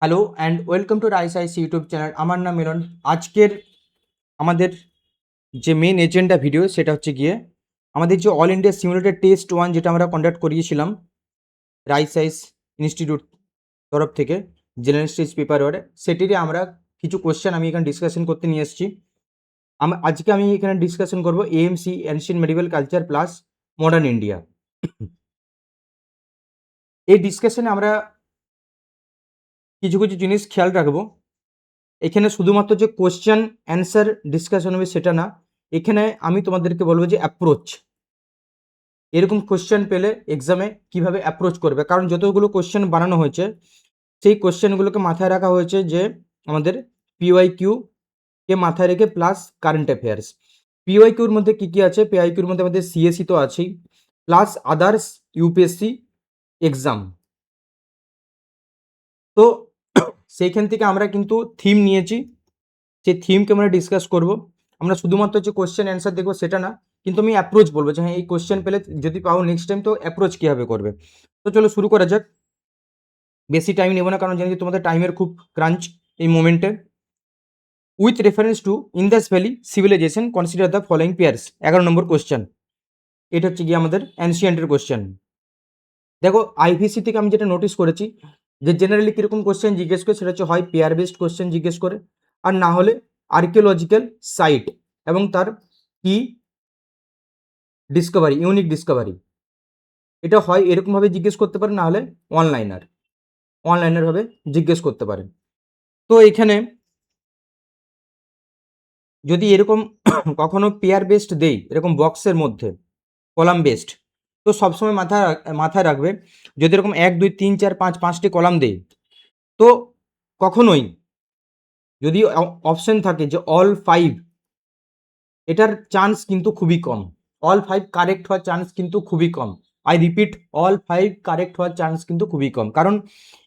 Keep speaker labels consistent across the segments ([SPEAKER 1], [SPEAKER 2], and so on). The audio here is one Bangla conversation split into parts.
[SPEAKER 1] Hello and welcome to rice ice YouTube channel. আমার নাম মিলন। আজকের আমাদের যে মেন এজেন্ডা ভিডিও সেটা হচ্ছে গিয়ে আমাদের যে অল ইন্ডিয়া সিমুলেটেড টেস্ট 1 যেটা আমরা কন্ডাক্ট করিয়েছিলাম রাইস আইস ইনস্টিটিউট তরফ থেকে জেনারেল স্টেজ পেপার ওয়ার্ডে, সেটিরই আমরা কিছু কোশ্চেন আমি এখানে ডিসকাশন করতে নিয়ে এসেছি। আজকে আমি এখানে ডিসকাশন করব AMC ancient medieval culture plus modern India. এই ডিসকাশনে আমরা কিছু কিছু জিনিস খেয়াল রাখবো। এখানে শুধুমাত্র যে কোশ্চেন অ্যান্সার ডিসকাশন হবে সেটা না, এখানে আমি তোমাদেরকে বলবো যে অ্যাপ্রোচ, এরকম কোশ্চেন পেলে এক্সামে কিভাবে অ্যাপ্রোচ করবে। কারণ যতগুলো কোশ্চেন বানানো হয়েছে সেই কোশ্চেনগুলোকে মাথায় রাখা হয়েছে যে আমাদের পিওয়াই কিউ কে মাথায় রেখে প্লাস কারেন্ট অ্যাফেয়ার্স। পিওয়াই কিউর মধ্যে কী কী আছে? পিওয়াই কিউর মধ্যে আমাদের সিএসসি তো আছেই, প্লাস আদার্স ইউপিএসসি এক্সাম। তো সেইখান থেকে আমরা কিন্তু থিম নিয়েছি, সেই থিমকে আমরা ডিসকাস করব। আমরা শুধুমাত্র যে কোশ্চেন অ্যান্সার দেখবো সেটা না, কিন্তু আমি অ্যাপ্রোচ বলবো যে হ্যাঁ এই কোশ্চেন পেলে যদি পাও নেক্সট টাইম তো অ্যাপ্রোচ কীভাবে করবে। তো চলো শুরু করা যাক। বেশি টাইম নেবো না, কারণ জানি যে তোমাদের টাইমের খুব ক্রাঞ্চ এই মোমেন্টে। With reference to Indus valley civilisation consider the following pairs, 11 number question. এটা হচ্ছে গিয়ে আমাদের অ্যানশিয়েন্টের কোশ্চেন। দেখো আইভিসি থেকে আমি যেটা নোটিস করেছি যে জেনারেলি কীরকম কোশ্চেন জিজ্ঞেস করে, সেটা হচ্ছে হয় পেয়ার বেসড কোশ্চেন জিজ্ঞেস করে, আর না হলে আর্কিওলজিক্যাল সাইট এবং তার কি ডিসকভারি, ইউনিক ডিসকভারি, এটা হয় এরকমভাবে জিজ্ঞেস করতে পারে, না হলে অনলাইনার ভাবে জিজ্ঞেস করতে পারে। তো এখানে যদি এরকম কখনো পেয়ার বেসড দেই এরকম বক্সের মধ্যে কলাম বেসড, তো সবসময় মাথায় রাখবে যদি এরকম 1 2 3 4 5 5টি কলাম দেই, তো কখনোই যদি অপশন থাকে যে অল 5, এটার চান্স কিন্তু খুবই কম। অল 5 কারেক্ট হওয়ার চান্স কিন্তু খুবই কম। আই রিপিট, অল 5 কারেক্ট হওয়ার চান্স কিন্তু খুবই কম। কারণ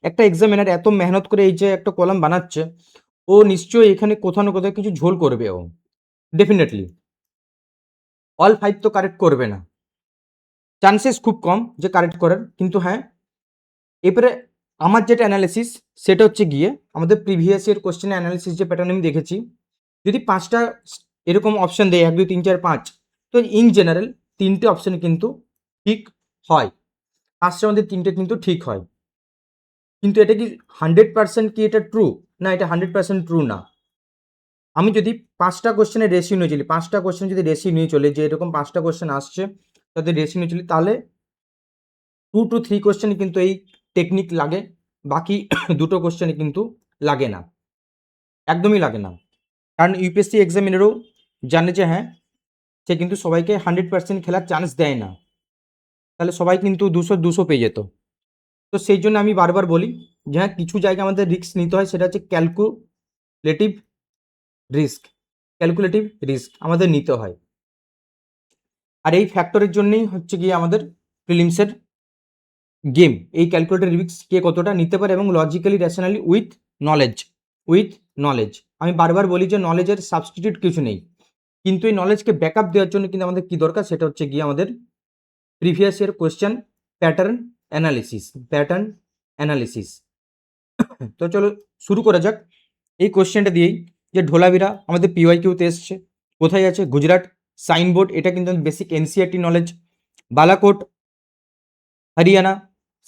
[SPEAKER 1] একটা এক্সামিনার এত মেহনত করে এই যে একটা কলাম বানাচ্ছে, ও নিশ্চয়ই এখানে কোথাও না কোথাও কিছু ঝোল করবে। ও ডেফিনেটলি অল 5 তো কারেক্ট করবে না, চান্সেস খুব কম যে কারেক্ট করার। কিন্তু হ্যাঁ, এবারে আমার যেটা অ্যানালিসিস সেটা হচ্ছে গিয়ে আমাদের প্রিভিয়াস ইয়ার কোশ্চেন অ্যানালিসিস যে প্যাটার্ন আমি দেখেছি, যদি 5টা এরকম অপশন দেয় 1 2 3 4 5, তো ইন জেনারেল 3টে অপশন কিন্তু ঠিক হয়, 5টার মধ্যে 3টে কিন্তু ঠিক হয়। কিন্তু এটা কি 100% কি এটা ট্রু? না, এটা 100% ট্রু না। আমি যদি 5টা কোশ্চেনের রেশিও নিয়ে চলি, 5টা কোশ্চেন যদি রেশিও নিয়ে চলে যে এরকম 5টা কোশ্চেন আসছে তাদের রেশিও নিয়ে চলি, তাহলে 2 to 3 কোশ্চেনে কিন্তু এই টেকনিক লাগে, বাকি দুটো কোশ্চেনে কিন্তু লাগে না, একদমই লাগে না। কারণ ইউপিএসসি এক্সামিনারও জানে যে হ্যাঁ, সে কিন্তু সবাইকে 100% খেলার চান্স দেয় না, তাহলে সবাই কিন্তু 200 পেয়ে যেত। তো সেই জন্য আমি বারবার বলি যে হ্যাঁ, কিছু জায়গায় আমাদের রিস্ক নিতে হয়, সেটা হচ্ছে ক্যালকুলেটিভ রিস্ক আমাদের নিতে হয়। আর এই ফ্যাক্টরের জন্যই হচ্ছে গিয়ে আমাদের প্রিলিমসের গেম, এই ক্যালকুলেটেড রিস্ক কে কতটা নিতে পারে এবং লজিক্যালি রেশনালি উইথ নলেজ। আমি বারবার বলি যে নলেজের সাবস্টিটিউট কিছু নেই, কিন্তু এই নলেজকে ব্যাকআপ দেওয়ার জন্য কিন্তু আমাদের কি দরকার, সেটা হচ্ছে গিয়ে আমাদের previous year question pattern analysis. তো চলো শুরু করা যাক এই কোশ্চেনটা দিয়েই, যে ঢোলাভিরা আমাদের পিওয়াই কিউতে এসছে, কোথায় আছে? গুজরাট। সাইনবোর্ড, এটা কিন্তু basic NCERT knowledge. Balakot Haryana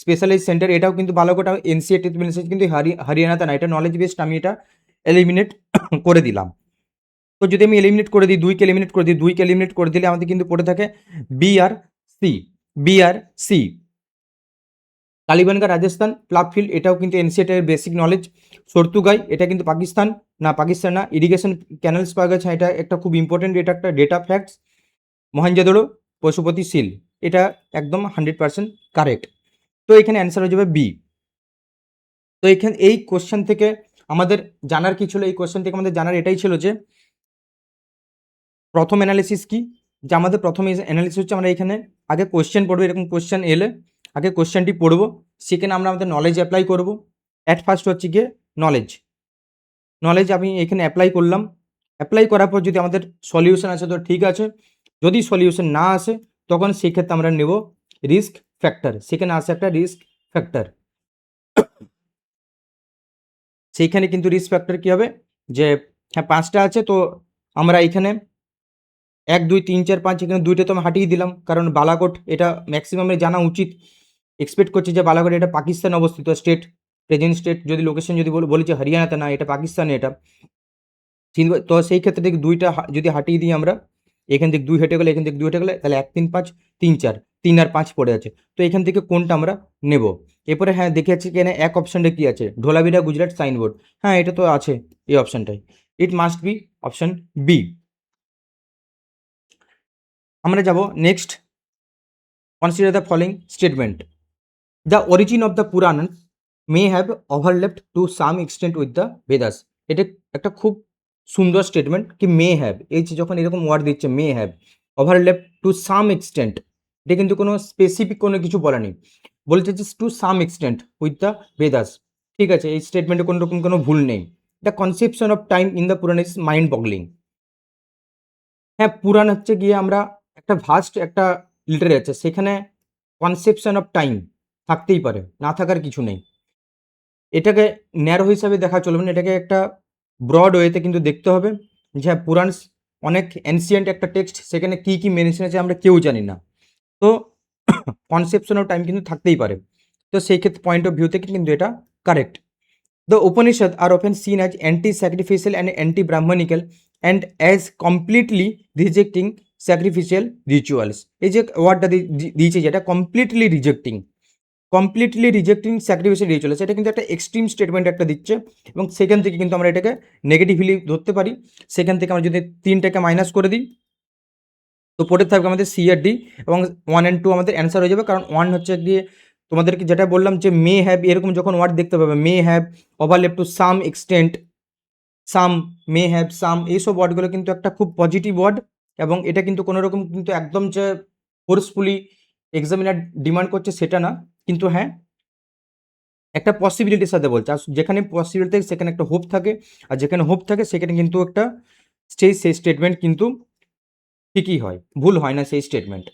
[SPEAKER 1] specialise centre, এটাও কিন্তু বালাকোট এনসিআরটি মিলেছে, কিন্তু হরিয়ানাতে না, এটা নলেজ বেসড। আমি এটা এলিমিনেট করে দিলাম। তো যদি আমি এলিমিনেট করে দিই, 2কে এলিমিনেট করে দিলে আমাদের কিন্তু পড়ে থাকে বিআরসি কালীবানগা রাজস্থান। প্লাবফিল্ড, এটাও কিন্তু এনসিআরটির বেসিক নলেজ। সর্তুগাই, এটা কিন্তু পাকিস্তান না। ইরিগেশন ক্যানেলস পাওয়া গেছে, এটা একটা খুব ইম্পর্টেন্ট, এটা একটা data facts. Mohenjodaro Pashupati seal, এটা একদম 100% কারেক্ট। তো এখানে অ্যান্সার হয়ে যাবে বি। তো এখানে এই কোশ্চেন থেকে আমাদের জানার কি ছিল? এই কোশ্চেন থেকে আমাদের জানার এটাই ছিল যে প্রথম অ্যানালিসিস কি, যে আমাদের প্রথম অ্যানালিসিস হচ্ছে আমরা এখানে আগে কোশ্চেন পড়বো, এরকম কোশ্চেন এলে আগে কোশ্চেনটি পড়বো, সেখানে আমরা আমাদের নলেজ অ্যাপ্লাই করবো। অ্যাট ফার্স্ট হচ্ছে গিয়ে নলেজ আমি এখানে অ্যাপ্লাই করলাম। অ্যাপ্লাই করার পর যদি আমাদের সলিউশন আসে তো ঠিক আছে, যদি সলিউশন না আসে তখন সেক্ষেত্রে আমরা নেব রিস্ক ফ্যাক্টর, সেখানে আসে একটা রিস্ক ফ্যাক্টর। সেইখানে কিন্তু রিস্ক ফ্যাক্টর কী হবে, যে হ্যাঁ 5টা আছে, তো আমরা এখানে 1 2 3 4 5 এখানে 2টা তো আমি হাটিয়ে দিলাম, কারণ বালাকোট এটা ম্যাক্সিমামের জানা উচিত। এক্সপেক্ট করছি যে বালাকোট এটা পাকিস্তানে অবস্থিত স্টেট, প্রেজেন্ট স্টেট যদি লোকেশন যদি বলেছে হরিয়ানাতে, না এটা পাকিস্তানে এটা। তো সেই ক্ষেত্রে দেখি 2টা যদি হাটিয়ে দিই আমরা, এখান থেকে 2 হেঁটে গেলে, এখান থেকে 2 হেঁটে গেলে, তাহলে 1 3 5 3 4, 3 আর 5 পড়ে আছে। তো এখান থেকে কোনটা আমরা নেব? এরপরে হ্যাঁ দেখে যাচ্ছি এখানে এক অপশানটা কী আছে, ধোলাভিরা গুজরাট সাইনবোর্ড। হ্যাঁ এটা তো আছে এই অপশানটাই, it must be option B. আমরা যাব next, consider the following statement. The origin of the Purana may have overlapped to some extent with the Vedas. এটা একটা খুব সুন্দর স্টেটমেন্ট কি মে হ্যাভ, এই যে যখন এরকম ওয়ার্ড দিচ্ছে may have overlap to some extent, এটা কিন্তু কোনো স্পেসিফিক কোনো কিছু বলা নেই, বলছে যে to some extent with the Vedas. ঠিক আছে, এই স্টেটমেন্টে কোনো রকম কোনো ভুল নেই। The conception of time in the Purana is mind boggling. হ্যাঁ পুরাণ হচ্ছে গিয়ে আমরা একটা ভাস্ট একটা লিটারেচার, সেখানে কনসেপশন অফ টাইম থাকতেই পারে, না থাকার কিছু নেই। এটাকে ন্যারো হিসাবে দেখা চলবে না, এটাকে একটা ব্রড ওয়েতে কিন্তু দেখতে হবে যে হ্যাঁ পুরাণ অনেক অ্যানসিয়েন্ট একটা টেক্সট, সেখানে কী কী মেনশন আছে আমরা কেউ জানি না, তো কনসেপশন অফ টাইম কিন্তু থাকতেই পারে। তো সেই ক্ষেত্রে পয়েন্ট অফ ভিউ থেকে কিন্তু এটা correct. The Upanishads are often seen as anti sacrificial and anti brahmanical and as completely rejecting sacrificial rituals. এই যে ওয়ার্ডটা দিয়েছে যেটা কমপ্লিটলি রিজেক্টিং স্যাক্রিফিশিয়াল রিচুয়ালস, এটা কিন্তু একটা এক্সট্রিম স্টেটমেন্ট একটা দিচ্ছে, এবং সেখান থেকে কিন্তু আমরা এটাকে নেগেটিভলি ধরতে পারি। সেখান থেকে আমরা যদি 3টাকে মাইনাস করে দিই, তো পড়ে থাকবে আমাদের সি আর ডি, এবং 1 and 2 আমাদের অ্যান্সার হয়ে যাবে। কারণ 1 হচ্ছে গিয়ে তোমাদেরকে যেটা বললাম যে মে হ্যাভ, এরকম যখন ওয়ার্ড দেখতে পাবে may have overlap to some extent, some, may have, some, এইসব ওয়ার্ডগুলো কিন্তু একটা খুব পজিটিভ ওয়ার্ড, এবং এটা কিন্তু কোনো রকম কিন্তু একদম যে ফোর্সফুলি এক্সামিনার ডিমান্ড করছে সেটা না, কিন্তু হ্যাঁ একটা পসিবিলিটির সাথে বলছে। আর যেখানে পসিবিলিটি থাকে সেখানে একটা হোপ থাকে, আর যেখানে হোপ থাকে সেখানে কিন্তু একটা সেই স্টেটমেন্ট কিন্তু ঠিকই হয়, ভুল হয় না সেই স্টেটমেন্ট।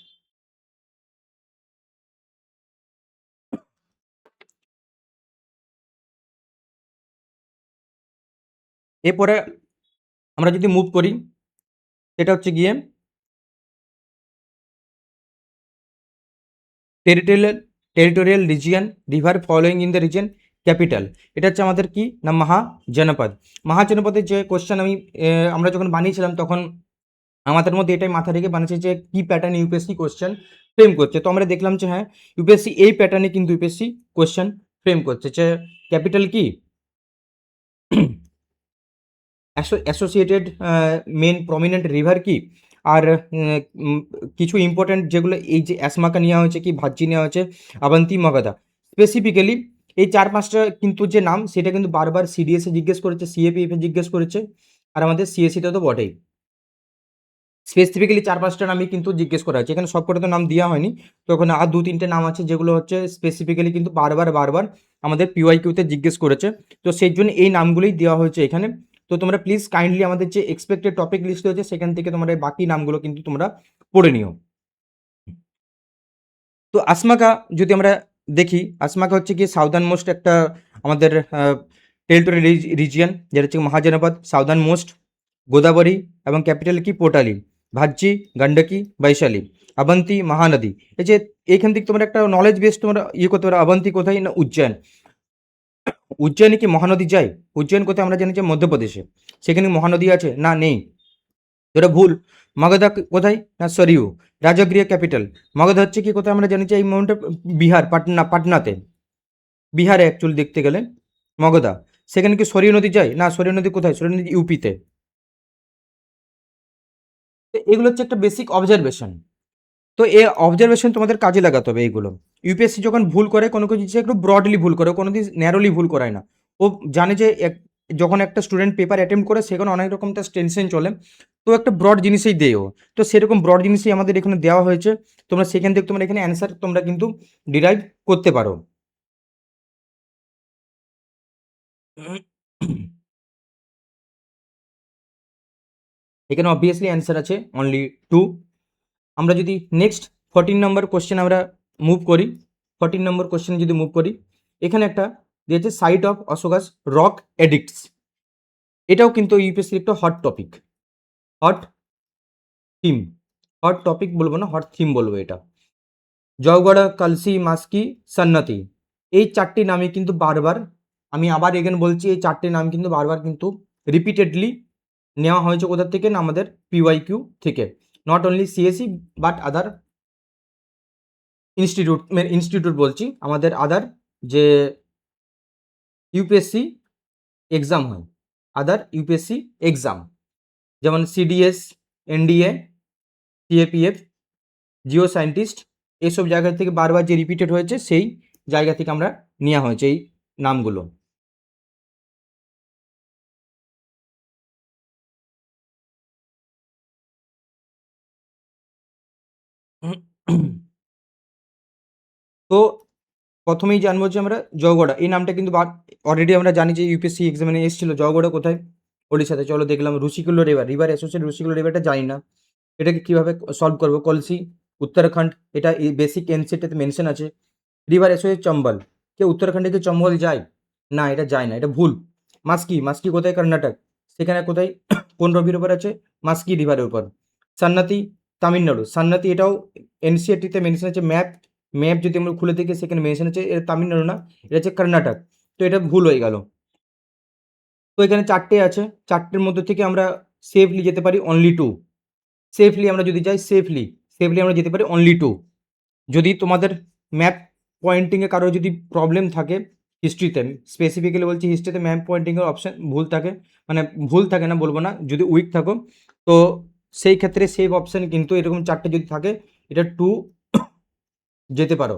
[SPEAKER 1] এরপরে আমরা যদি মুভ করি, সেটা হচ্ছে গিয়ে territorial region, river following in the region, capital. এটা হচ্ছে আমাদের কি না মহাজনপদ। মহাজনপদের যে কোশ্চেন আমরা যখন বানিয়েছিলাম তখন আমাদের মধ্যে এটাই মাথা রেখে বানিয়েছে যে কি প্যাটার্ন ইউপিএসসি কোশ্চেন ফ্রেম করছে। তো আমরা দেখলাম যে হ্যাঁ ইউপিএসসি এই প্যাটার্নে কিন্তু ইউপিএসসি কোশ্চেন ফ্রেম করছে, যে ক্যাপিটাল কি অ্যাসোসিয়েটেড মেন প্রমিনেন্ট রিভার কি, আর কিছু ইম্পর্ট্যান্ট যেগুলো এই যে অ্যাসমাকা নেওয়া হয়েছে, কি ভাজ্জি নেওয়া হয়েছে, আবান্তি মগধা। স্পেসিফিক্যালি এই 4-5টা কিন্তু যে নাম সেটা কিন্তু বারবার সিডিএসে জিজ্ঞেস করেছে, সিএপিএফে জিজ্ঞেস করেছে, আর আমাদের সিএসসিতে তো বটেই। স্পেসিফিক্যালি 4-5টা নামই কিন্তু জিজ্ঞেস করা হয়েছে, এখানে সবকটা তো নাম দেওয়া হয়নি, তো ওখানে আর 2-3টে নাম আছে যেগুলো হচ্ছে স্পেসিফিক্যালি কিন্তু বারবার আমাদের পিওয়াইকিউতে জিজ্ঞেস করেছে, তো সেই জন্য এই নামগুলোই দেওয়া হয়েছে এখানে। তো তোমরা প্লিজ কাইন্ডলি আমাদের যে এক্সপেক্টেড টপিক লিস্ট হয়েছে সেখান থেকে তোমরা বাকি নামগুলো কিন্তু তোমরা পড়ে নিও। তো আসমাকা যদি আমরা দেখি, আসমাকা হচ্ছে কি সাউদার্ন মোস্ট একটা আমাদের টেরিটোরি রিজিয়ন, যেটা হচ্ছে মহাজনপদ সাউদার্ন মোস্ট, গোদাবরী এবং ক্যাপিটাল কি পোটালি, ভাজ্জি, গণ্ডকি, বৈশালী, অবন্তী, মহানদী। এই যে এইখান থেকে তোমরা একটা নলেজ বেস তোমরা করতে পারো। অবন্তী কোথায় না উজ্জয়ন, উজ্জয়নে কি মহানদী যায়? উজ্জয়ন কোথায় আমরা জানি যে মধ্যপ্রদেশে, সেখানে মহানদী আছে না, নেই, এটা ভুল। মগধা কোথায় না সরিউ, রাজগৃহ ক্যাপিটাল। মগধা হচ্ছে কি কোথায় আমরা জানি যে এই মোমেন্টে বিহার, পাটনাতে, বিহারে অ্যাকচুয়ালি দেখতে গেলে মগধা। সেখানে কি সরিউ নদী যায় না, সরিউ নদী কোথায়, সরিউ নদী ইউপিতে। তো এগুলো হচ্ছে একটা বেসিক অবজারভেশন, তো এই অবজারভেশন তোমাদের কাজে লাগাতে হবে এইগুলো। ইউপিএসসি যখন ভুল করে কোনো কিছু একটু ব্রডলি ভুল করে, কোনো দিন ন্যারোলি ভুল করায় না। ও জানে যে যখন একটা স্টুডেন্ট পেপার অ্যাটেম্প করে সেখানে অনেক রকম তার টেনশন চলে, তো একটা ব্রড জিনিসই দেয় ও, তো সেরকম ব্রড জিনিসই আমাদের এখানে দেওয়া হয়েছে। তোমরা সেখান থেকে তোমরা এখানে অ্যান্সার তোমরা কিন্তু ডিরাইভ করতে পারো। এখানে অবভিয়াসলি অ্যান্সার আছে অনলি 2। আমরা যদি নেক্সট 14 নম্বর কোশ্চেন আমরা মুভ করি, 14 নম্বর কোশ্চেন যদি মুভ করি, এখানে একটা দিয়েছে site of Ashoka's rock edicts, এটাও কিন্তু ইউপিএসসির একটা hot topic, hot theme, hot topic বলবো না, হট থিম বলবো এটা। জয়গড়া, কালসি, মাস্কি, সন্নতি, এই চারটি নামই কিন্তু বারবার, আমি আবার এগেন বলছি, এই চারটি নাম কিন্তু বারবার কিন্তু রিপিটেডলি নেওয়া হয়েছে কোথা থেকে না, আমাদের পিওয়াইকিউ থেকে, not only CSC but other institute বলছি, আমাদের আদার যে ইউপিএসসি এক্সাম হয়, আদার ইউপিএসসি এক্সাম, যেমন CDS, NDA, CAPF, Jio scientist, এইসব জায়গা থেকে বারবার যে রিপিটেড হয়েছে সেই জায়গা থেকে আমরা নেওয়া হয়েছে এই নামগুলো। তো প্রথমেই জানবো যে আমরা জয়গড়া, এই নামটা কিন্তু অলরেডি আমরা জানি যে ইউপিএসসি এক্সামিনে এসেছিল। জয়গড়া কোথায়? ওড়িশাতে। চলো দেখলাম। ঋষিকুল্য রিভার, রিভার অ্যাসোসিয়েট ঋষিকুল্য রিভারটা জানি না, এটাকে কীভাবে সলভ করবো? কলসি উত্তরাখণ্ড, এটা এই বেসিক এনসিটিতে মেনশন আছে। রিভার অ্যাসোসিয়েট চম্বল, কেউ উত্তরাখণ্ডে কি চম্বল যায়? না, এটা যায় না, এটা ভুল। মাস্কি, মাস্কি কোথায়? কর্ণাটক। সেখানে কোথায়? কোন নদীর উপর আছে? মাস্কি রিভারের উপর। সান্নাতি তামিলনাড়ু, সান্নাতি এটাও এনসিআরটিতে মেনশন আছে। ম্যাপ যদি আমরা খুলে দেখি সেখানে মেনশন আছে, এটা তামিলনাড়ু না, এটা হচ্ছে কর্ণাটক। তো এটা ভুল হয়ে গেল। তো এখানে চারটে আছে, চারটের মধ্যে থেকে আমরা সেফলি যেতে পারি অনলি টু। সেফলি আমরা যদি যাই, সেফলি আমরা যেতে পারি অনলি টু। যদি তোমাদের ম্যাপ পয়েন্টিংয়ে কারো যদি প্রবলেম থাকে, হিস্ট্রিতে স্পেসিফিক্যালি বলছি, হিস্ট্রিতে ম্যাপ পয়েন্টিংয়ের অপশান ভুল থাকে, মানে ভুল থাকে না বলবো না, যদি উইক থাকো তো সেই ক্ষেত্রে সেভ অপশান কিন্তু এরকম চারটে যদি থাকে, এটা টু যেতে পারো,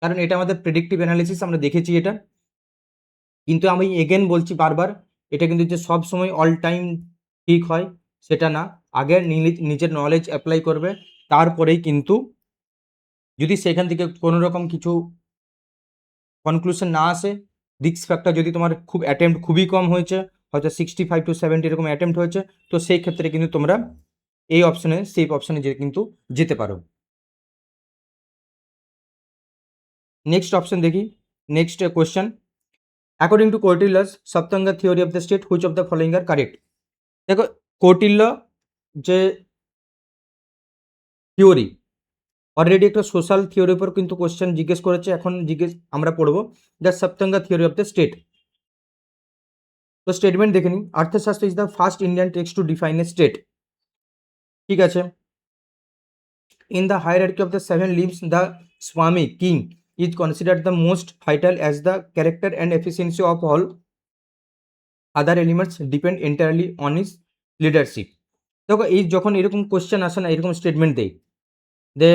[SPEAKER 1] কারণ এটা আমাদের প্রেডিক্টিভ অ্যানালিসিস, আমরা দেখেছি এটা। কিন্তু আমি এগেন বলছি বারবার, এটা কিন্তু যে সব সময় অল টাইম ঠিক হয় সেটা না। আগে নিজের নলেজ অ্যাপ্লাই করবে, তারপরেই কিন্তু যদি সেখান থেকে কোনো রকম কিছু কনক্লুশন না আসে, রিস্ক ফ্যাক্টর যদি তোমার অ্যাটেম্প্ট খুবই কম হয়েছে, হয়তো 65 to 70 এরকম অ্যাটেম্প্ট হয়েছে, তো সেই ক্ষেত্রে কিন্তু তোমরা এই অপশানে, সেফ অপশানে কিন্তু যেতে পারো। নেক্সট অপশন দেখি, next question. According to Kautilya's Saptanga theory of the state, which of the following are correct? দেখো, কৌটিল্য যে থিওরি, অলরেডি একটা সোশ্যাল থিওরির উপর কিন্তু কোশ্চেন জিজ্ঞেস করেছে, এখন আমরা পড়বো the Saptanga theory of the state. তো স্টেটমেন্ট দেখে নিন। Arthashastra is the first Indian text to define a state, ঠিক আছে। In the hierarchy of the seven leaves the swami king is considered the most vital as the character and efficiency of all other elements depend entirely on his leadership. দেখো, এই যখন এরকম কোশ্চেন আসে না, এরকম স্টেটমেন্ট দেয়, দে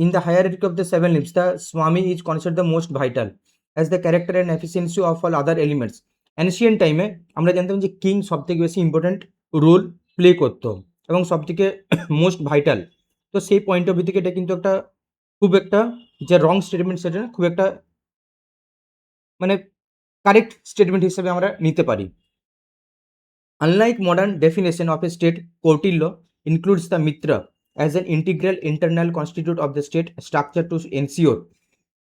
[SPEAKER 1] in the hierarchy of the seven limbs, the Swami is considered the most vital as the character and efficiency of all other elements. Ancient time আমরা জানতাম যে কিং সব থেকে বেশি ইম্পর্টেন্ট রোল প্লে করতো এবং সব থেকে মোস্ট ভাইটাল। তো সেই পয়েন্ট অফ ভিউ থেকে এটা কিন্তু একটা খুব একটা যে রং স্টেটমেন্ট, সেটা খুব একটা মানে কারেক্ট স্টেটমেন্ট হিসেবে আমরা নিতে পারি। Unlike modern definition of a state, Kautilya includes the Mitra as an integral internal constituent of the state structure to ensure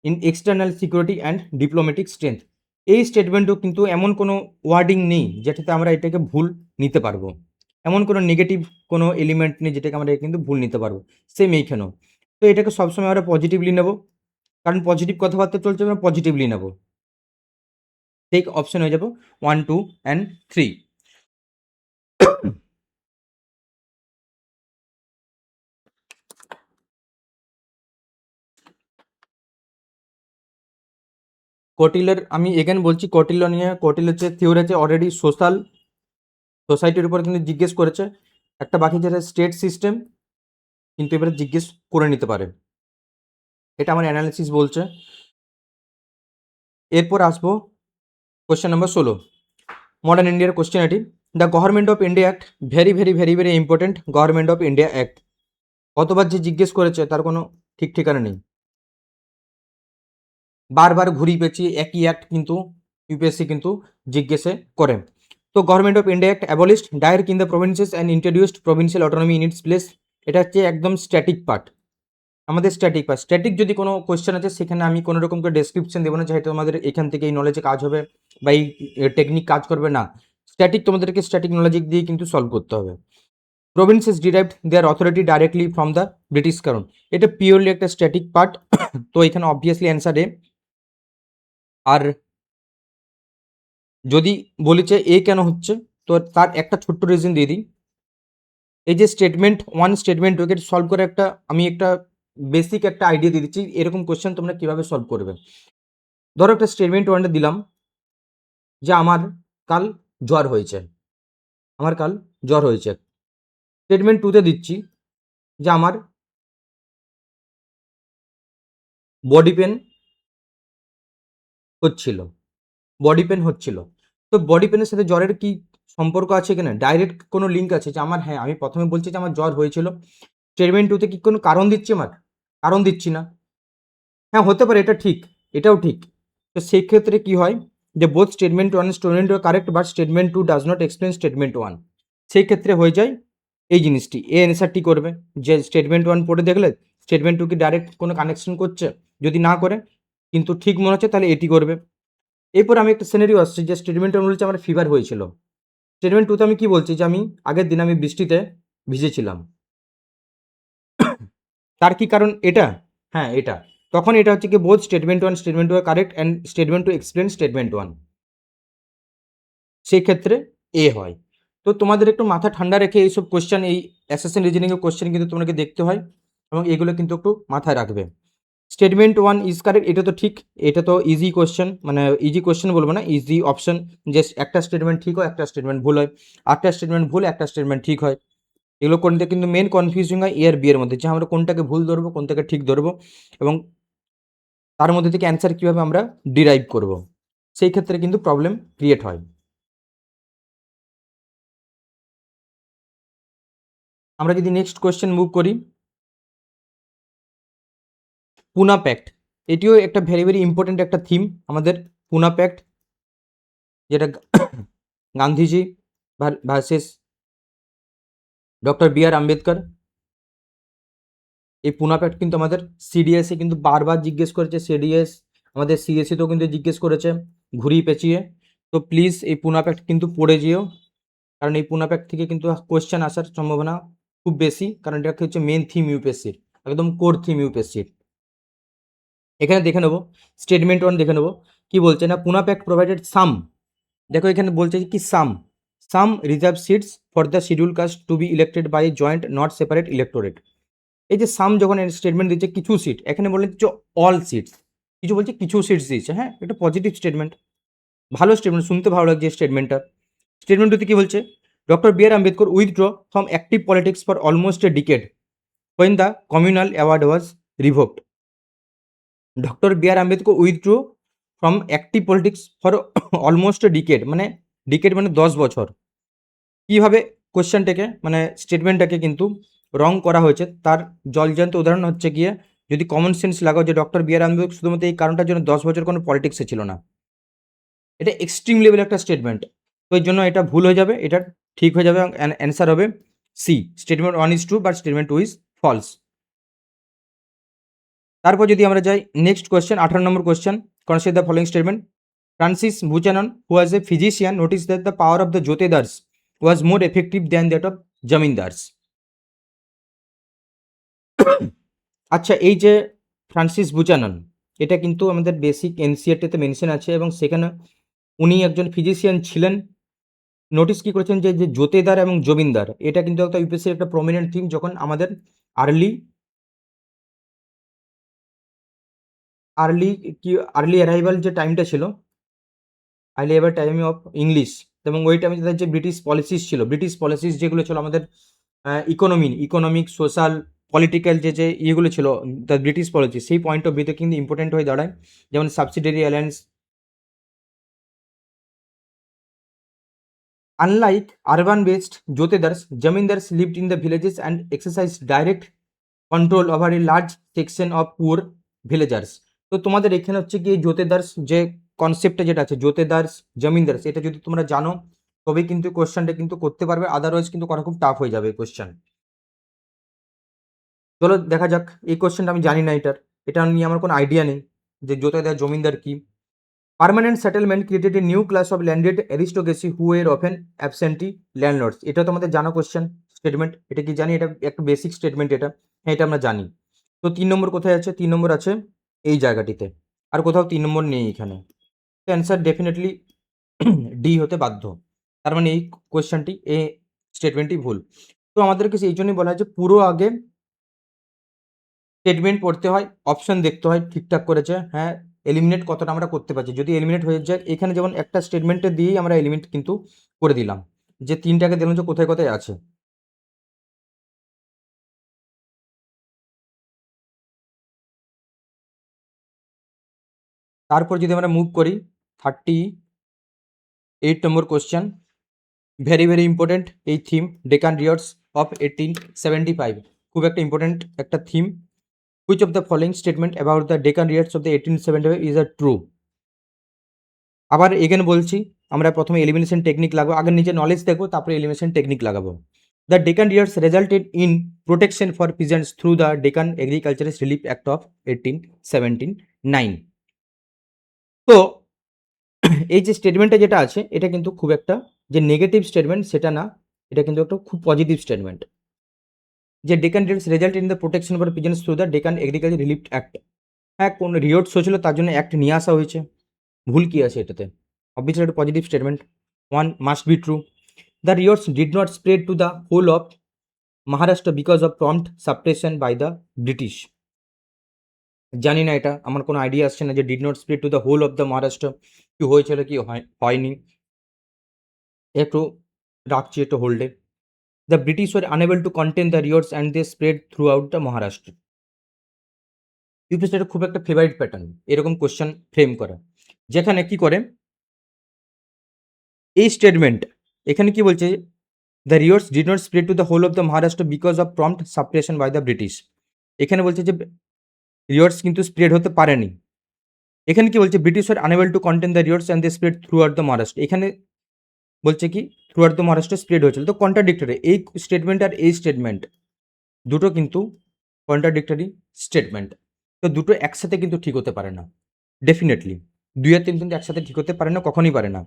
[SPEAKER 1] in external security and diplomatic strength. এই স্টেটমেন্টও কিন্তু এমন কোনো ওয়ার্ডিং নেই যেটাতে আমরা এটাকে ভুল নিতে পারবো, এমন কোনো নেগেটিভ কোনো এলিমেন্ট নেই যেটাকে আমরা কিন্তু ভুল নিতে পারবো, সেম এইখানেও। তো এটাকে সবসময় আমরা পজিটিভলি নেব, কারণ পজিটিভ কথাবার্তা চলছে, আমরা পজিটিভলি নেব। ঠিক অপশন হয়ে যাব 1, 2 and 3। কৌটিল্যের আমি এগেন বলছি, কৌটিল্য নিয়ে, কৌটিল্যের যে থিওরি আছে অলরেডি সোসাইটির উপর কিন্তু জিজ্ঞেস করেছে, একটা বাকি যেটা স্টেট সিস্টেম, কিন্তু এবারে জিজ্ঞেস করে নিতে পারে, এটা আমার অ্যানালিসিস বলছে। এরপর আসবো কোশ্চেন নাম্বার 16, মডার্ন ইন্ডিয়ার কোশ্চেন এটি। The government of India act, very very very very important, government of India act কতবার যে জিজ্ঞেস করেছে তার কোনো ঠিক ঠিকানা নেই, বারবার ঘুরিয়ে পেঁচিয়ে একই অ্যাক্ট কিন্তু ইউপিএসসি কিন্তু জিজ্ঞেসে করে। তো government of India act abolished dyarchy in the provinces and introduced provincial autonomy in its place, এটা হচ্ছে একদম স্ট্যাটিক পার্ট, আমাদের স্ট্যাটিক পার্ট, স্ট্যাটিক যদি কোনো কোয়েশ্চেন আছে সেখানে আমি কোনো রকম করে ডেসক্রিপশন দেবো না যে হয়তো তোমাদের এখান থেকে এই নলেজে কাজ হবে বা এই টেকনিক কাজ করবে না। স্ট্যাটিক তোমাদেরকে স্ট্যাটিক নলেজ দিয়ে কিন্তু সলভ করতে হবে। Provinces derived their authority directly from the British কারণ, এটা পিওরলি একটা স্ট্যাটিক পার্ট। তো এখানে অবভিয়াসলি অ্যান্সার এ। আর যদি বলেছে এ কেন হচ্ছে, তো তার একটা ছোট্ট রিজন দিয়ে দিই। এই যে স্টেটমেন্ট ওয়ান স্টেটমেন্ট টুকে সলভ করে আমি একটা বেসিক একটা আইডিয়া দিয়ে দিচ্ছি এরকম কোশ্চেন তোমরা কিভাবে সলভ করবে। ধরো একটা স্টেটমেন্ট ওয়ানটা দিলাম যে আমার কাল জ্বর হয়েছে, আমার কাল জ্বর হয়েছে। স্টেটমেন্ট টুতে দিচ্ছি যে আমার বডি পেন হচ্ছিল, বডি পেন হচ্ছিল। তো বডি পেনের সাথে জ্বরের কি সম্পর্ক আছে কিনা, ডাইরেক্ট কোনো লিঙ্ক আছে যে আমার, হ্যাঁ আমি প্রথমে বলছি যে আমার জ্বর হয়েছিল। স্টেটমেন্ট টুতে কি কোনো কারণ দিচ্ছি, আমার কারণ দিচ্ছি না। হ্যাঁ হতে পারে, এটা ঠিক, এটাও ঠিক। তো সেই ক্ষেত্রে কি হয় যে both statement one statement two correct but statement two does not explain statement one. সেই ক্ষেত্রে হয়ে যায় এই জিনিসটি, এ অ্যান্সারটি করবে যে স্টেটমেন্ট ওয়ান পড়ে দেখলে স্টেটমেন্ট টু কি ডাইরেক্ট কোনো কানেকশন করছে, যদি না করে কিন্তু ঠিক মনে হচ্ছে তাহলে এটি করবে। এরপর আমি একটা সিনারিও আসছি যে স্টেটমেন্ট ওয়ান বলছে আমার ফিভার হয়েছিল। স্টেটমেন্ট টুতে আমি কি বলছি যে আমি আগের দিন আমি বৃষ্টিতে ভিজেছিলাম। তার কি কারণ এটা, হ্যাঁ এটা, তখন এটা হচ্ছে কি both statement one statement two are correct and statement two explain statement one, সেই ক্ষেত্রে এ হয়। তো তোমাদের একটু মাথা ঠান্ডা রেখে এইসব কোশ্চেন, এই অ্যাসেশন রিজনিংয়ের কোশ্চেন কিন্তু তোমাকে দেখতে হয় এবং এগুলো কিন্তু একটু মাথায় রাখবে। স্টেটমেন্ট ওয়ান ইজ কারেক্ট, এটা তো ঠিক, এটা তো ইজি কোশ্চেন, মানে ইজি কোশ্চেন বলবো না, ইজি অপশন, যে একটা স্টেটমেন্ট ঠিক হয় একটা স্টেটমেন্ট ভুল হয়, একটা স্টেটমেন্ট ভুল একটা স্টেটমেন্ট ঠিক হয়। এগুলো কোনটা কিন্তু মেন কনফিউজিং হয় এ আর বি এর মধ্যে, যে আমরা কোনটাকে ভুল ধরবো কোনটাকে ঠিক ধরবো এবং তার মধ্যে থেকে অ্যান্সার কীভাবে আমরা ডিরাইভ করব, সেই ক্ষেত্রে কিন্তু প্রবলেম ক্রিয়েট হয়। আমরা যদি নেক্সট কোয়েশ্চেন মুভ করি, পুনা প্যাক্ট, এটিও একটা ভেরি ভেরি ইম্পর্টেন্ট একটা থিম আমাদের, পুনা প্যাক্ট, যেটা Gandhiji versus doctor B R Ambedkar. এই পুনা প্যাক্ট কিন্তু আমাদের সিডিএসে কিন্তু বারবার জিজ্ঞেস করেছে, সিডিএস আমাদের সিএসসিতেও কিন্তু জিজ্ঞেস করেছে ঘুরিয়ে পেঁচিয়ে। তো প্লিজ এই পুনা প্যাক্ট কিন্তু পড়ে যেও, কারণ এই পুনা প্যাক্ট থেকে কিন্তু কোয়েশ্চেন আসার সম্ভাবনা খুব বেশি, কারণ এটা হচ্ছে মেন থিম ইউপিএসসির, একদম কোর থিম ইউপিএসসির। এখানে দেখে নেবো স্টেটমেন্ট ওয়ান দেখে নেবো কি বলছে না, পুনা প্যাক্ট প্রোভাইডেড সাম, দেখো এখানে বলছে কি some reserve seats for the schedule caste to be elected by joint not separate electorate. এই যে সাম যখন স্টেটমেন্ট দিচ্ছে কিছু সিট, এখানে বলে দিচ্ছে অল সিটস, কিছু বলছে কিছু সিটস দিচ্ছে, হ্যাঁ এটা পজিটিভ স্টেটমেন্ট, ভালো স্টেটমেন্ট, শুনতে ভালো লাগছে স্টেটমেন্টটা। স্টেটমেন্টটিতে কি বলছে, doctor B R Ambedkar withdraw from active politics for almost a decade when the communal award was revoked. Doctor B R Ambedkar withdraw from active politics for almost a decade, মানে ডিকেড মানে 10 বছর। কীভাবে কোশ্চেনটাকে মানে স্টেটমেন্টটাকে কিন্তু রং করা হয়েছে তার জলজান্ত উদাহরণ হচ্ছে গিয়ে, যদি কমন সেন্স লাগাও যে ডক্টর বি আর আম্বেদকর শুধুমাত্র এই কারণটার জন্য 10 বছর কোনো পলিটিক্সে ছিল না, এটা এক্সট্রিম লেভেল একটা স্টেটমেন্ট। তো এর জন্য এটা ভুল হয়ে যাবে, এটা ঠিক হয়ে যাবে এবং অ্যান্সার হবে C, statement one is true but statement two is false. তারপর যদি আমরা যাই next question, 18 number question, consider the following statement. Francis Buchanan who was a physician notice that the power of the jotedars was more effective than that of zamindars. আচ্ছা, এই যে ফ্রান্সিস বুচানন, এটা কিন্তু আমাদের বেসিক এনসিইআরটিতে মেনশন আছে এবং সেখানে উনি একজন ফিজিশিয়ান ছিলেন। নোটিস কি করেছেন যে যে জোতেদার এবং জমিনদার, এটা কিন্তু একটা ইউপিএসসির একটা প্রমিনেন্ট থিম, যখন আমাদের আর্লি আর্লি কি আর্লি অ্যারাইভাল যে টাইমটা ছিল, early arrival time of English, এবং ওই টাইমে তাদের যে ব্রিটিশ পলিসিস ছিল, ব্রিটিশ পলিসিস যেগুলো ছিল আমাদের ইকোনমিক সোশ্যাল পলিটিক্যাল যে ইয়েগুলো ছিল দ্য ব্রিটিশ পলিসি, সেই পয়েন্ট অফ ভিউতে কিন্তু ইম্পর্টেন্ট হয়ে দাঁড়ায়। যেমন subsidiary alliance, unlike urban based jotedars, zamindars lived in the villages and exercise direct control over a large section of poor villagers. তো তোমাদের এখানে হচ্ছে কি জোতেদার্স যে কনসেপ্টটা যেটা আছে, জোতেদার্স জমিনদার্স, এটা যদি তোমরা জানো তবে কিন্তু কোশ্চেনটা কিন্তু করতে পারবে, আদারওয়াইজ কিন্তু করা খুব টাফ হয়ে যাবে কোশ্চেন। চলো দেখা যাক। এই কোশ্চেনটা আমি জানি না, এটা নিয়ে আমার কোনো আইডিয়া নেই যে জোতাদার জমিদার কি। Permanent settlement created a new class of landed aristocracy who are often absentee landlords. এটা তো আমাদের জানা কোশ্চেন স্টেটমেন্ট, এটা কি জানি, এটা একটু বেসিক স্টেটমেন্ট এটা, হ্যাঁ এটা আমরা জানি। তো 3 নম্বর কোথায় আছে? 3 নম্বর আছে এই জায়গাটিতে, আর কোথাও 3 নম্বর নেই এখানে। তো অ্যান্সার ডেফিনেটলি ডি হতে বাধ্য। তার মানে এই কোয়েশ্চেনটি, এই স্টেটমেন্টটি ভুল। তো আমাদেরকে এই জন্যই বলা হয় যে পুরো আগে স্টেটমেন্ট পড়তে হয়, অপশন দেখতে হয় ঠিকঠাক করেছে, হ্যাঁ এলিমিনেট কতটা আমরা করতে পারছি। যদি এলিমিনেট হয়ে যায়, এখানে যেমন একটা স্টেটমেন্টে দিয়েই আমরা এলিমিনেট কিন্তু করে দিলাম, যে 3টাকে দিলাম যে কোথায় কোথায় আছে। তারপর যদি আমরা মুভ করি 38 নম্বর কোশ্চেন, ভেরি ভেরি ইম্পর্টেন্ট এই থিম, ডেকান রিয়টস অফ 1875, খুব একটা ইম্পর্টেন্ট একটা theme. Which of the following statement about the Deccan riots of the 1875 is a true. আবার এগেন বলছি, আমরা প্রথমে এলিমিনেশন টেকনিক লাগাবো, আগে নিজে নলেজ দেখবো, তারপরে এলিমিনেশন টেকনিক লাগাবো। The Deccan riots resulted in protection for peasants through the Deccan agriculturist relief act of 1879। তো এই যে স্টেটমেন্টটা যেটা আছে, এটা কিন্তু খুব একটা যে নেগেটিভ স্টেটমেন্ট সেটা না, এটা কিন্তু একটা খুব পজিটিভ স্টেটমেন্ট, যে Deccan riots result in the protection for peasants through the Deccan agriculture relief act. হ্যাঁ, কোন রিয়টস হয়েছিল তার জন্য অ্যাক্ট নিয়ে আসা হয়েছে, ভুল কি আছে এটাতে? অবভিয়াসলি একটা positive statement, one must be true. The riots did not spread to the whole of Maharashtra because of prompt suppression by the British. জানি না, এটা আমার কোনো আইডিয়া আসছে না যে did not spread to the whole of the Maharashtra কি হয়েছিল কি হয়নি, একটু রাখছি একটু হোল্ডে। The British were unable to contain the riots and they spread throughout the Maharashtra. UPSC খুব একটা ফেভারিট প্যাটার্ন এরকম কোশ্চেন ফ্রেম করা, যেখানে কি করে এই স্টেটমেন্ট, এখানে কি বলছে, the riots did not spread to the whole of the Maharashtra because of prompt suppression by the British. এখানে বলছে যে রিয়টস কিন্তু স্প্রেড হতে পারেনি। এখানে কি বলছে, British are unable to contain the riots and they spread throughout the Maharashtra. এখানে বলছে কি throughout the Maharashtra spread হয়েছিল, তো কন্ট্রাডিক্টরি এই স্টেটমেন্ট আর এই স্টেটমেন্ট দুটো কিন্তু কন্ট্রাডিক্টরি স্টেটমেন্ট। তো দুটো একসাথে কিন্তু ঠিক হতে পারে না, ডেফিনেটলি 2 আর 3 কিন্তু একসাথে ঠিক হতে পারে না, কখনই পারে না।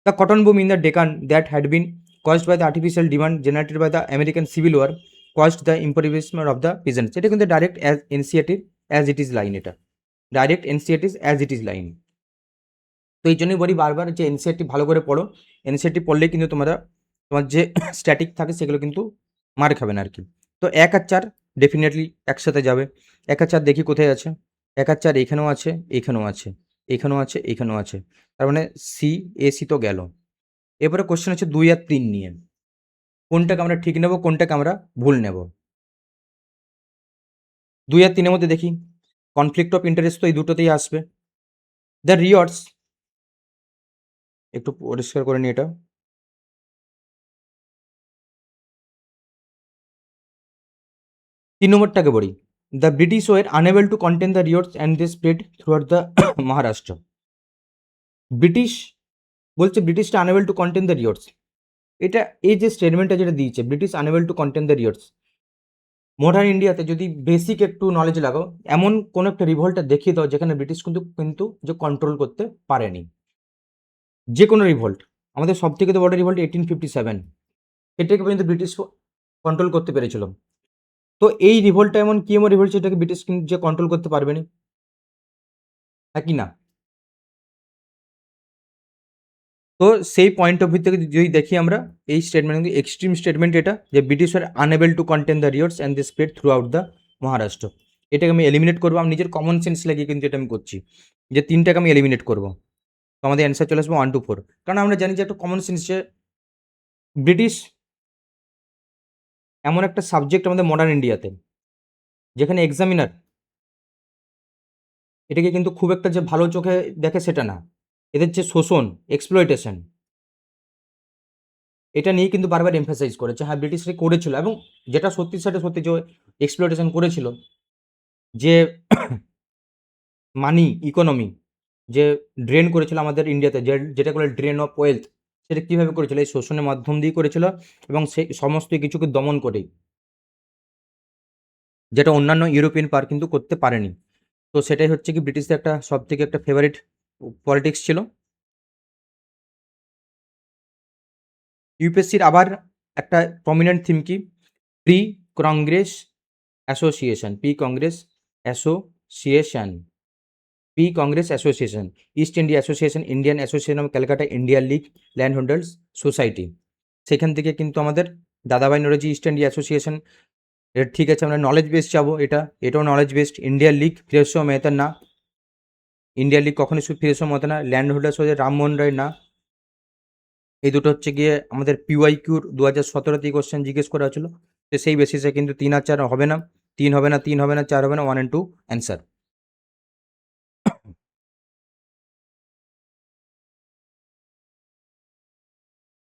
[SPEAKER 1] The cotton broom in the Deccan that had been caused by the artificial demand generated by the American Civil War caused the impoverishment of the peasants. এটা কিন্তু ডাইরেক্ট অ্যাজ এনসিআরটির অ্যাজ ইট ইজ লাইন, এটা direct NCERT's as it is line. তো এই জন্যই বলি বারবার যে এনসিআরটি ভালো করে পড়ো, এনসিআরটি পড়লেই কিন্তু তোমার যে স্ট্যাটিক থাকে সেগুলো কিন্তু মার খাবে না আর কি। তো 1 আর 4 ডেফিনেটলি একসাথে যাবে। 1 আর 4 দেখি কোথায় আছে, 1 আর 4 এখানেও আছে, এখানেও আছে, এখানেও আছে, এখানেও আছে, তার মানে সি, এসি তো গেল। এবারে কোশ্চেন হচ্ছে 2 আর 3 নিয়ে, কোনটাকে আমরা ঠিক নেব, কোনটাকে আমরা ভুল নেব। 2 আর 3 এর মধ্যে দেখি কনফ্লিক্ট অফ ইন্টারেস্ট তো এই দুটোতেই আসবে। দ্য রিয়টস, একটু পরিষ্কার করে নিই এটা। 3 নম্বরটাকে পড়ি। The British were unable to contain the riots and they spread throughout the Maharashtra. British বলছে ব্রিটিশটা unable to contain the riots, এটা এই যে স্টেটমেন্টটা যেটা দিয়েছে British unable to contain the riots, modern ইন্ডিয়াতে যদি বেসিক একটু নলেজ লাগাও, এমন কোনো একটা রিভোল্টটা দেখিয়ে দাও যেখানে ব্রিটিশ কিন্তু যে কন্ট্রোল করতে পারেনি, যে কোনো রিভোল্ট। আমাদের সব থেকে তো বড় রিভোল্ট 1857, এটাকে পর্যন্ত ব্রিটিশ কন্ট্রোল করতে পেরেছিল। তো এই রিভোল্টটা এমন কি এমন রিভোল্ট যেটাকে ব্রিটিশ কিন্তু যে কন্ট্রোল করতে পারবে না, হ্যাঁ কি না? তো সেই পয়েন্ট অফ ভিউ থেকে যদি দেখি আমরা, এই স্টেটমেন্ট কিন্তু এক্সট্রিম স্টেটমেন্ট এটা, যে British are unable to contain the riots and they spread throughout the Maharashtra. এটাকে আমি এলিমিনেট করবো, আমি নিজের কমন সেন্স লাগিয়ে কিন্তু এটা আমি করছি, যে 3টাকে আমি এলিমিনেট করবো। তো আমাদের অ্যান্সার চলে আসবে 1 to 4, কারণ আমরা জানি যে একটা কমন সেন্স যে ব্রিটিশ এমন একটা সাবজেক্ট আমাদের মডার্ন ইন্ডিয়াতে, যেখানে এক্সামিনার এটাকে কিন্তু খুব একটা যে ভালো চোখে দেখে সেটা না, এদের যে শোষণ, এক্সপ্লয়টেশন, এটা নিয়ে কিন্তু বারবার এমফাসাইজ করেছে। হ্যাঁ ব্রিটিশরা করেছিল, এবং যেটা সত্যি সেটা সত্যি, যে এক্সপ্লয়টেশন করেছিল, যে মানি ইকোনমি যে ড্রেন করেছিল আমাদের ইন্ডিয়াতে, যেটা বলে ড্রেন অফ ওয়েলথ, সেটা কীভাবে করেছিল, এই শোষণের মাধ্যম দিয়ে করেছিল, এবং সেই সমস্ত কিছুকে দমন করেই। যেটা অন্যান্য ইউরোপিয়ান পাওয়ার কিন্তু করতে পারেনি। তো সেটাই হচ্ছে কি ব্রিটিশদের একটা সবথেকে একটা ফেভারিট পলিটিক্স ছিল। ইউপিএসসির আবার একটা প্রমিনেন্ট থিম কি, pre Congress association, pre Congress association, pre Congress association, east India association, Indian association of Calcutta, India league, land holders society. সেখান থেকে কিন্তু আমাদের দাদাভাই নৌরোজি ইস্ট ইন্ডিয়া অ্যাসোসিয়েশন, এটা ঠিক আছে, আমরা নলেজ বেসড যাবো, এটাও knowledge based. India league Firozshah মেহতার না, ইন্ডিয়া লিগ কখনোই ফিরোজশাহ মেহতা না। ল্যান্ড হোল্ডার্স হচ্ছে রামমোহন রায় না। এই দুটো হচ্ছে গিয়ে আমাদের পিওয়াইকিউর 2017 কোশ্চেন জিজ্ঞেস করা হয়েছিল। তো সেই বেসিসে কিন্তু 3 আর 4 হবে না, 3 হবে না, 3 হবে না, 4 হবে না, 1 and 2 answer.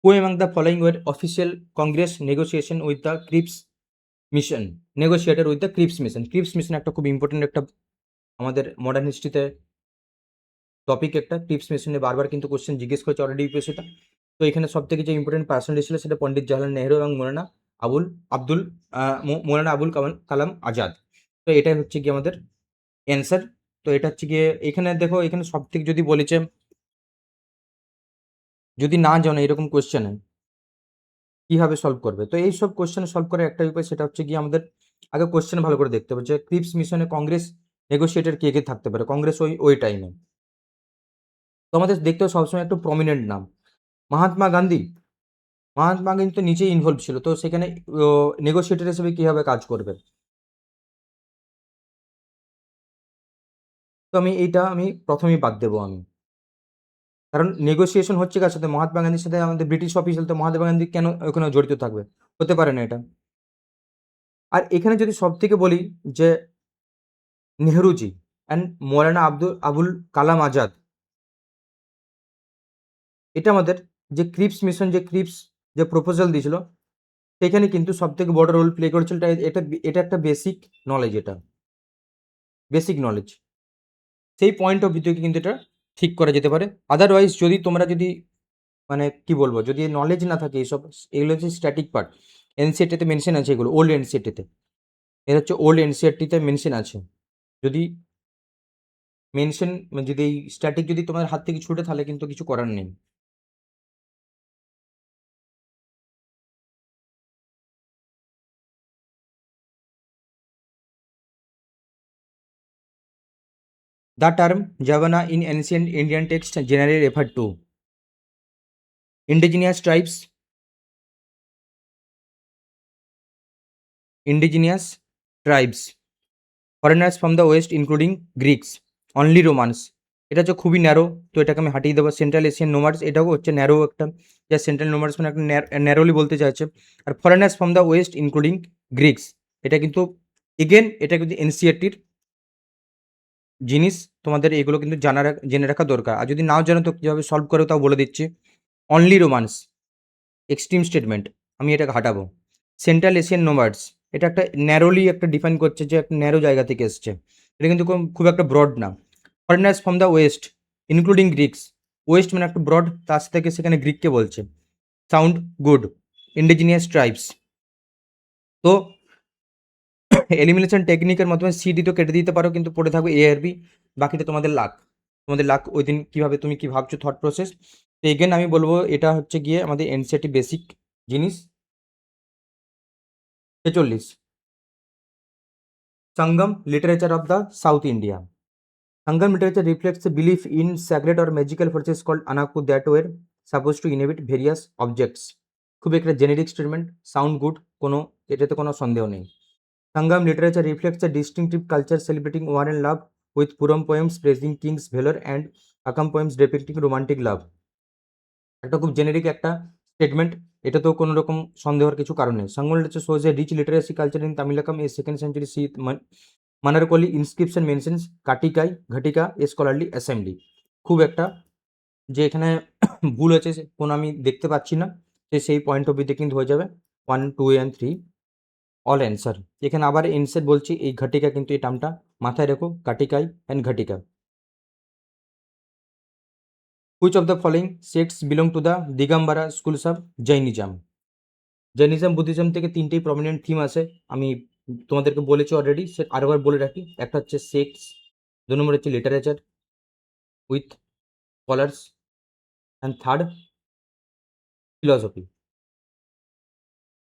[SPEAKER 1] Who among the following were official Congress negotiation with the Cripps mission? Negotiated with the Cripps mission. Cripps mission একটা খুব ইম্পর্টেন্ট একটা আমাদের মডার্ন হিস্ট্রিতে টপিক, একটা ক্রিপস মিশনে বারবার কিন্তু কোশ্চেন জিজ্ঞেস করেছে অলরেডি ইউপিএসসিটা। তো এখানে সব থেকে যে ইম্পর্টেন্ট পার্সোনালিটি ছিল সেটা পণ্ডিত জওয়াহরলাল নেহরু এবং মৌলানা আবুল কালাম আজাদ। তো এটাই হচ্ছে কি আমাদের অ্যান্সার। তো এটা হচ্ছে গিয়ে এখানে দেখো, এখানে সব থেকে যদি বলেছে যদি না জানো এরকম কোশ্চেনে কিভাবে সলভ করবে, তো এই সব কোশ্চেন সলভ করার একটা উপায়, সেটা হচ্ছে গিয়ে আমাদের আগে কোশ্চেন ভালো করে দেখতে হবে যে ক্রিপস মিশনে কংগ্রেস নেগোসিয়েটর কে কে থাকতে পারে, কংগ্রেস ওই টাইমে। তো আমাদের দেখতে হবে সবসময় একটু প্রমিনেন্ট নাম। মহাত্মা গান্ধী, মহাত্মা গান্ধী তো নিচেই ইনভলভ ছিল, তো সেখানে নেগোসিয়েটর হিসেবে কিভাবে কাজ করবে। তো আমি প্রথমেই বাদ দেবো আমি, কারণ নেগোসিয়েশন হচ্ছে কার সাথে, মহাত্মা গান্ধীর সাথে। আমাদের ব্রিটিশ অফিসিয়াল, তো মহাত্মা গান্ধী কেন ওখানে জড়িত থাকবে, হতে পারে না এটা। আর এখানে যদি সব থেকে বলি যে নেহরুজি অ্যান্ড মৌলানা আবুল কালাম আজাদ, এটা আমাদের যে ক্রিপস মিশন, যে ক্রিপস যে প্রপোজাল দিয়েছিল, সেখানে কিন্তু সব থেকে বড় রোল প্লে করেছিল। এটা এটা একটা বেসিক নলেজ, এটা বেসিক নলেজ। সেই পয়েন্ট অফ ভিউ থেকে কিন্তু এটা ঠিক করা যেতে পারে। আদারওয়াইজ যদি তোমরা যদি মানে কি বলবো, যদি নলেজ না থাকে এইসব, এগুলো হচ্ছে স্ট্যাটিক পার্ট। এনসিআরটিতে মেনশন আছে এগুলো, ওল্ড এনসিআরটিতে, এটা হচ্ছে ওল্ড এনসিআরটিতে মেনশন আছে। যদি মেনশন যদি এই স্ট্যাটিক যদি তোমার হাত থেকে ছুটে, তাহলে কিন্তু কিছু করার নেই। The term Javana in ancient Indian text generally referred to indigenous tribes, foreigners from the west including Greeks, only Romans. এটা হচ্ছে খুবই ন্যারো, তো এটাকে আমি হাটিয়ে দেবো। সেন্ট্রাল এশিয়ান নোমাডস, এটাও হচ্ছে ন্যারো একটা, যা সেন্ট্রাল নোমাডস মানে একটা ন্যারোলি বলতে চাইছে। আর foreigners from the west including Greeks, এটা কিন্তু এগেন এটা কিন্তু এনসিআরটির জিনিস। তোমাদের এগুলো কিন্তু জেনে রাখা দরকার। আর যদি নাও জানো তো কীভাবে সলভ করো তাও বলে দিচ্ছি। অনলি রোমান্স, এক্সট্রিম স্টেটমেন্ট, আমি এটাকে হাঁটাবো। সেন্ট্রাল এশিয়ান নোমাডস, এটা একটা ন্যারোলি একটা ডিফাইন করছে যে একটা ন্যারো জায়গা থেকে এসছে, এটা কিন্তু খুব একটা ব্রড না। Foreigners from the west including Greeks, West মানে একটা ব্রড, তার থেকে সেখানে গ্রিককে বলছে। Sound good. ইন্ডিজিনিয়াস ট্রাইবস, তো এলিমিনেশন টেকনিকের মাধ্যমে সি ডি তো কেটে দিতে পারো, কিন্তু পড়ে থাকবে এ আর বি। বাকিটা তোমাদের লাক ওই দিন কীভাবে তুমি কী ভাবছো, থট প্রসেস। তো এগেন আমি বলবো এটা হচ্ছে গিয়ে আমাদের এনসিআরটি বেসিক জিনিস। 46 Sangam, literature of the South India. Sangam literature reflects a belief in sacred or magical forces called Anaku that were supposed to inhabit various objects. খুব একটা জেনেরিক স্টেটমেন্ট, সাউন্ড গুড, এটাতে কোনো সন্দেহ নেই। Sangam literature reflects a distinctive culture celebrating war and love, with Puram poems praising king's valor and Akam poems depicting romantic love. একটা খুব জেনেরিক একটা স্টেটমেন্ট, এটা তো কোনো রকম সন্দেহের কিছু কারণ নেই। Sangam literature shows a rich literacy culture in Tamilakam a second century C Manarkali inscription mentions Katikai Ghatika a scholarly assembly. খুব একটা যে এখানে ভুল আছে কোনো আমি দেখতে পাচ্ছি না, সেই পয়েন্ট অফ ভিউতে কিন্তু হয়ে যাবে 1, 2 and 3 অল অ্যান্সার। এখানে আবার এনসেট বলছি, এই ঘটিকা কিন্তু এই টার্মটা মাথায় রেখো, কাটিকাই and ঘটিকা। Which of the following sects belong to the Digambara schools of Jainism? Jainism Buddhism থেকে তিনটেই প্রমিনেন্ট থিম আছে, আমি তোমাদেরকে বলেছি অলরেডি, সে আরেকবার বলে রাখি। একটা হচ্ছে সেক্স, 2 নম্বর হচ্ছে literature with scholars, and third philosophy,